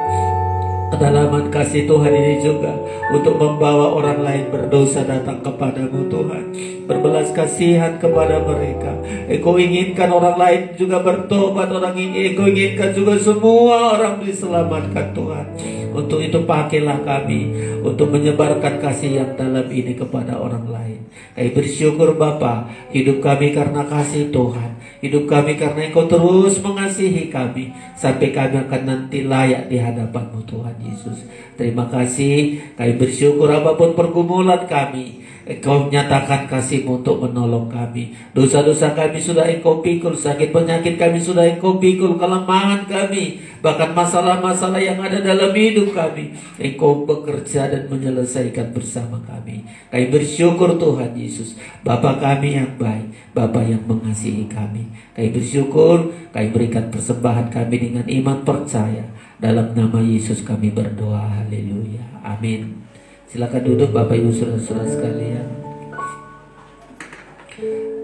Kedalaman kasih Tuhan ini juga untuk membawa orang lain berdosa datang kepadamu Tuhan. Berbelas kasihan kepada mereka. Engkau inginkan orang lain juga bertobat. Engkau inginkan juga semua orang diselamatkan Tuhan. Untuk itu pakailah kami untuk menyebarkan kasih yang dalam ini kepada orang lain. Kami bersyukur Bapa, hidup kami karena kasih Tuhan. Hidup kami karena Engkau terus mengasihi kami, sampai kami akan nanti layak di hadapan-Mu Tuhan Yesus. Terima kasih. Kami bersyukur apapun pergumulan kami, Engkau menyatakan kasih-Mu untuk menolong kami. Dosa-dosa kami sudah Engkau pikul, sakit penyakit kami sudah Engkau pikul, kelemahan kami, bahkan masalah-masalah yang ada dalam hidup kami, Engkau bekerja dan menyelesaikan bersama kami. Kami bersyukur Tuhan Yesus, Bapa kami yang baik, Bapa yang mengasihi kami. Kami bersyukur, kami berikan persembahan kami dengan iman percaya. Dalam nama Yesus kami berdoa, haleluya, amin. Silakan duduk Bapak Ibu Saudara-saudara sekalian.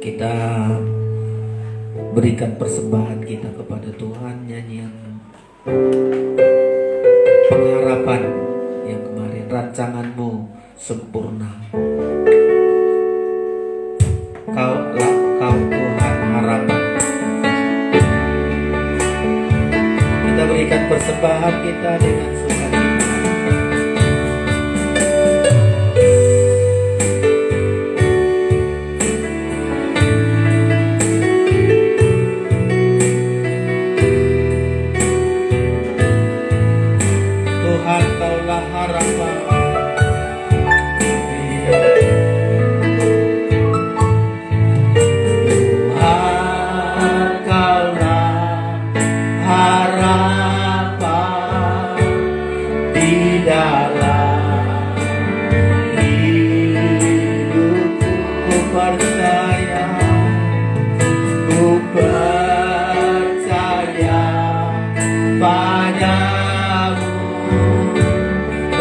Kita berikan persembahan kita kepada Tuhan, nyanyian pengharapan yang kemarin, rancangan-Mu sempurna. Kau Tuhan harapan. Kita berikan persembahan kita dengan sukacita. Tuhan, Kaulah harapan. Dalam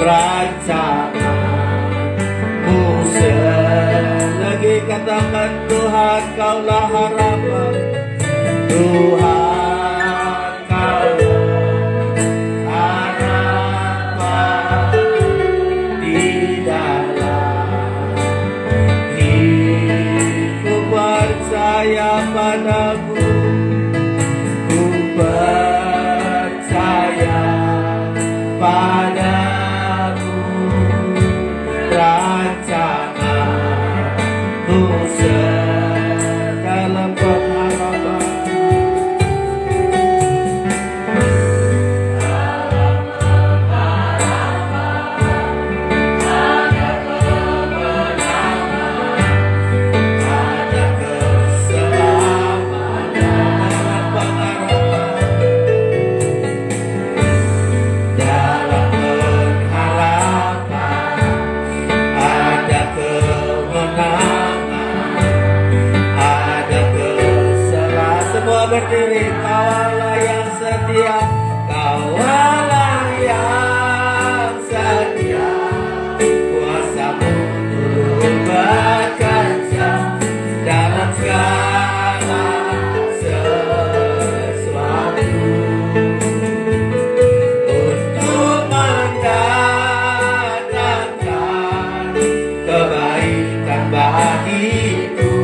rancangan-Mu. Selagi katakan Tuhan, Kaulah harapan. Tuhan, Kaulah harapan di dalam hidup. Percaya padamu, ku percaya padamu, rancangan-Mu dalam pengharapan. Berdiri, Kaulah yang setia, Kaulah yang setia. Kuasa-Mu turut bekerja dalam segala sesuatu untuk mendatangkan kebaikan bagiku.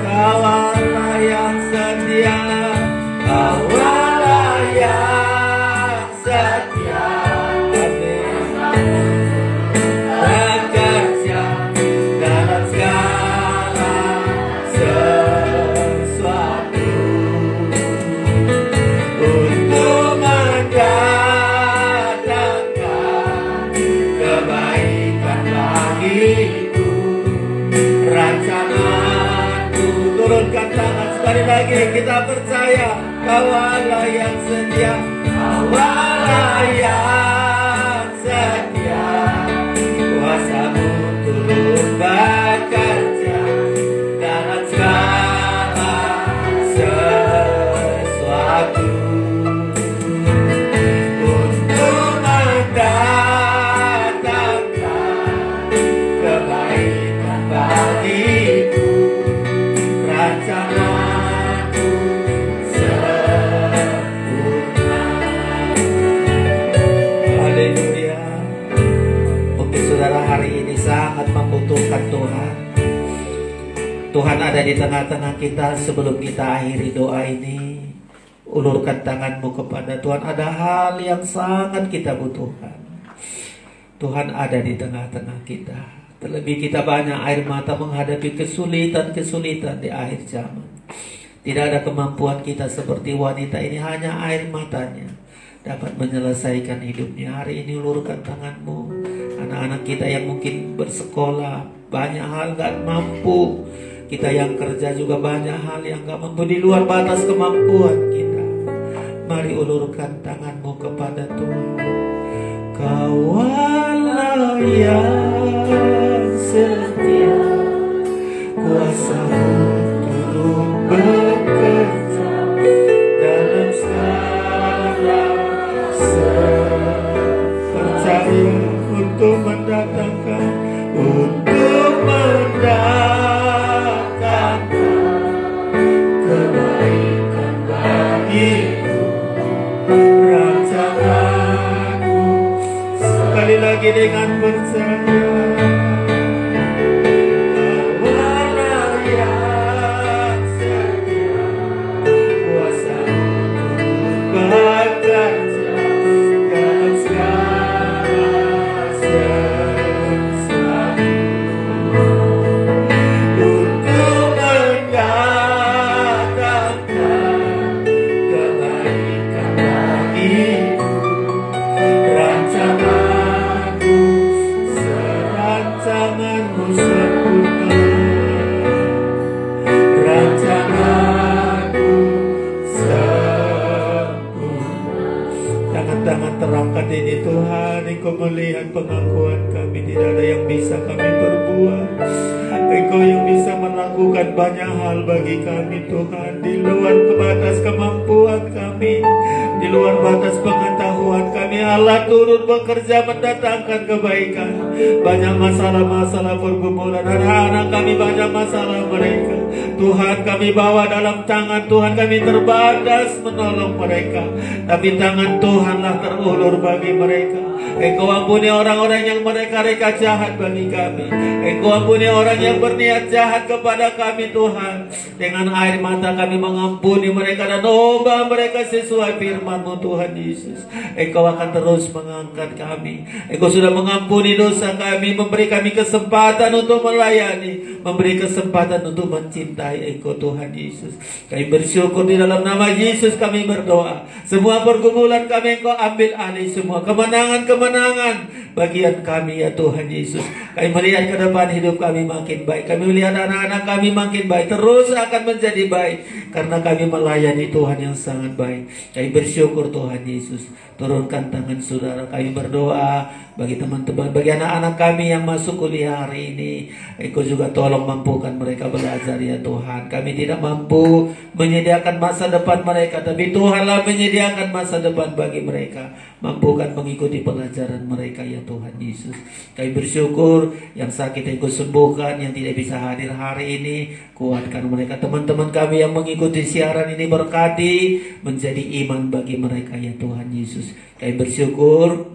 Kaulah yang setia, Kaulah yang setia. Bekerja dalam segala sesuatu untuk mendatangkan kebaikan bagiku. Rancangan-Mu, turunkan tangan sekali lagi, kita percaya Kaulah yang setia, Kaulah yang setia. Kuasa-Mu turut bekerja dalam segala sesuatu untuk mendatangkan kebaikan bagiku. Rancangan-Mu sempurna. Haleluya. Mungkin saudara hari ini sangat membutuhkan Tuhan. Tuhan ada di tengah-tengah kita. Sebelum kita akhiri doa ini, ulurkan tanganmu kepada Tuhan. Ada hal yang sangat kita butuhkan. Tuhan ada di tengah-tengah kita. Terlebih kita banyak air mata menghadapi kesulitan-kesulitan di akhir zaman. Tidak ada kemampuan kita seperti wanita ini, hanya air matanya dapat menyelesaikan hidupnya. Hari ini ulurkan tanganmu. Anak-anak kita yang mungkin bersekolah, banyak hal gak mampu. Kita yang kerja juga banyak hal yang gak mampu, di luar batas kemampuan kita. Mari ulurkan tanganmu kepada Tuhan. Kaulah yang setia, kuasa-Mu turut bekerja dalam segala percaya untuk mendatangkan kebaikan bagiku. Rancangan-Mu, sekali lagi dengan percaya. Terangkan ini Tuhan, Engkau melihat pengakuan kami, tidak ada yang bisa kami perbuat. Engkau yang bisa melakukan banyak hal bagi kami Tuhan, di luar batas kemampuan kami, luar batas pengetahuan kami. Allah turut bekerja mendatangkan kebaikan. Banyak masalah-masalah pergumulan anak-anak kami, banyak masalah mereka. Tuhan kami bawa dalam tangan Tuhan, kami terbatas menolong mereka, tapi tangan Tuhanlah terulur bagi mereka. Engkau ampuni orang-orang yang mereka jahat bagi kami. Engkau ampuni orang yang berniat jahat kepada kami Tuhan. Dengan air mata kami mengampuni mereka dan ubah mereka sesuai firman-Mu Tuhan Yesus. Engkau akan terus mengangkat kami. Engkau sudah mengampuni dosa kami, memberi kami kesempatan untuk melayani, memberi kesempatan untuk mencintai Engkau Tuhan Yesus. Kami bersyukur di dalam nama Yesus kami berdoa. Semua pergumulan kami Engkau ambil alih, semua kemenangan bagian kami ya Tuhan Yesus. Kami melihat ke depan hidup kami makin baik. Kami melihat anak-anak kami makin baik, terus akan menjadi baik karena kami melayani Tuhan yang sangat baik. Kami bersyukur Tuhan Yesus. Turunkan tangan saudara, kami berdoa bagi teman-teman, bagi anak-anak kami yang masuk kuliah hari ini. Engkau juga tolong mampukan mereka belajar ya Tuhan. Kami tidak mampu menyediakan masa depan mereka, tapi Tuhanlah menyediakan masa depan bagi mereka. Mampukan mengikuti pelajaran mereka ya Tuhan Yesus. Kami bersyukur yang sakit Engkau sembuhkan, yang tidak bisa hadir hari ini kuatkan mereka. Teman-teman kami yang mengikuti siaran ini berkati, menjadi iman bagi mereka ya Tuhan Yesus. Kami bersyukur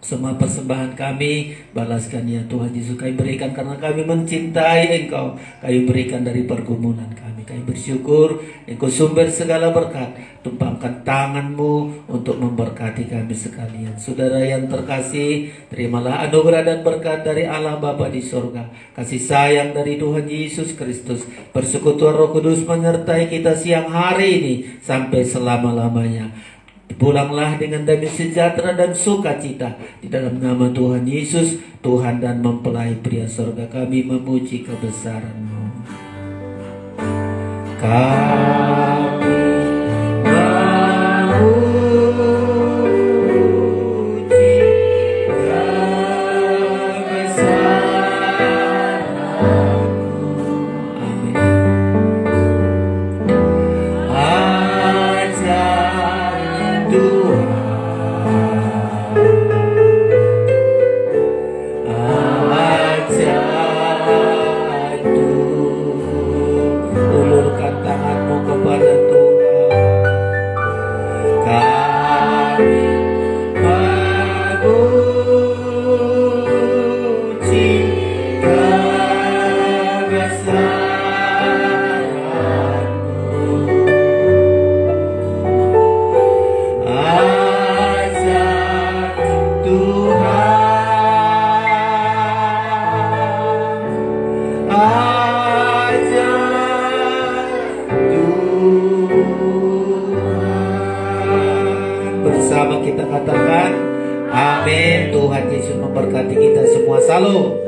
semua persembahan kami balaskan ya Tuhan Yesus. Kami berikan karena kami mencintai Engkau. Kami berikan dari pergumulan kami. Kami bersyukur Engkau sumber segala berkat. Tumpangkan tangan-Mu untuk memberkati kami sekalian. Saudara yang terkasih, terimalah anugerah dan berkat dari Allah Bapa di sorga, kasih sayang dari Tuhan Yesus Kristus, persekutuan Roh Kudus menyertai kita siang hari ini sampai selama-lamanya. Pulanglah dengan damai sejahtera dan sukacita di dalam nama Tuhan Yesus, Tuhan dan mempelai pria sorga. Kami memuji kebesaran-Mu. Kami memuji kebesaran-Mu. Amin. Ulurkan tanganmu kepada Tuhan. Kami memuji kebesaran-Mu. Ajak Tuhan, ajak Tuhan. Bersama kita katakan, amin. Tuhan Yesus memberkati kita semua. Salam.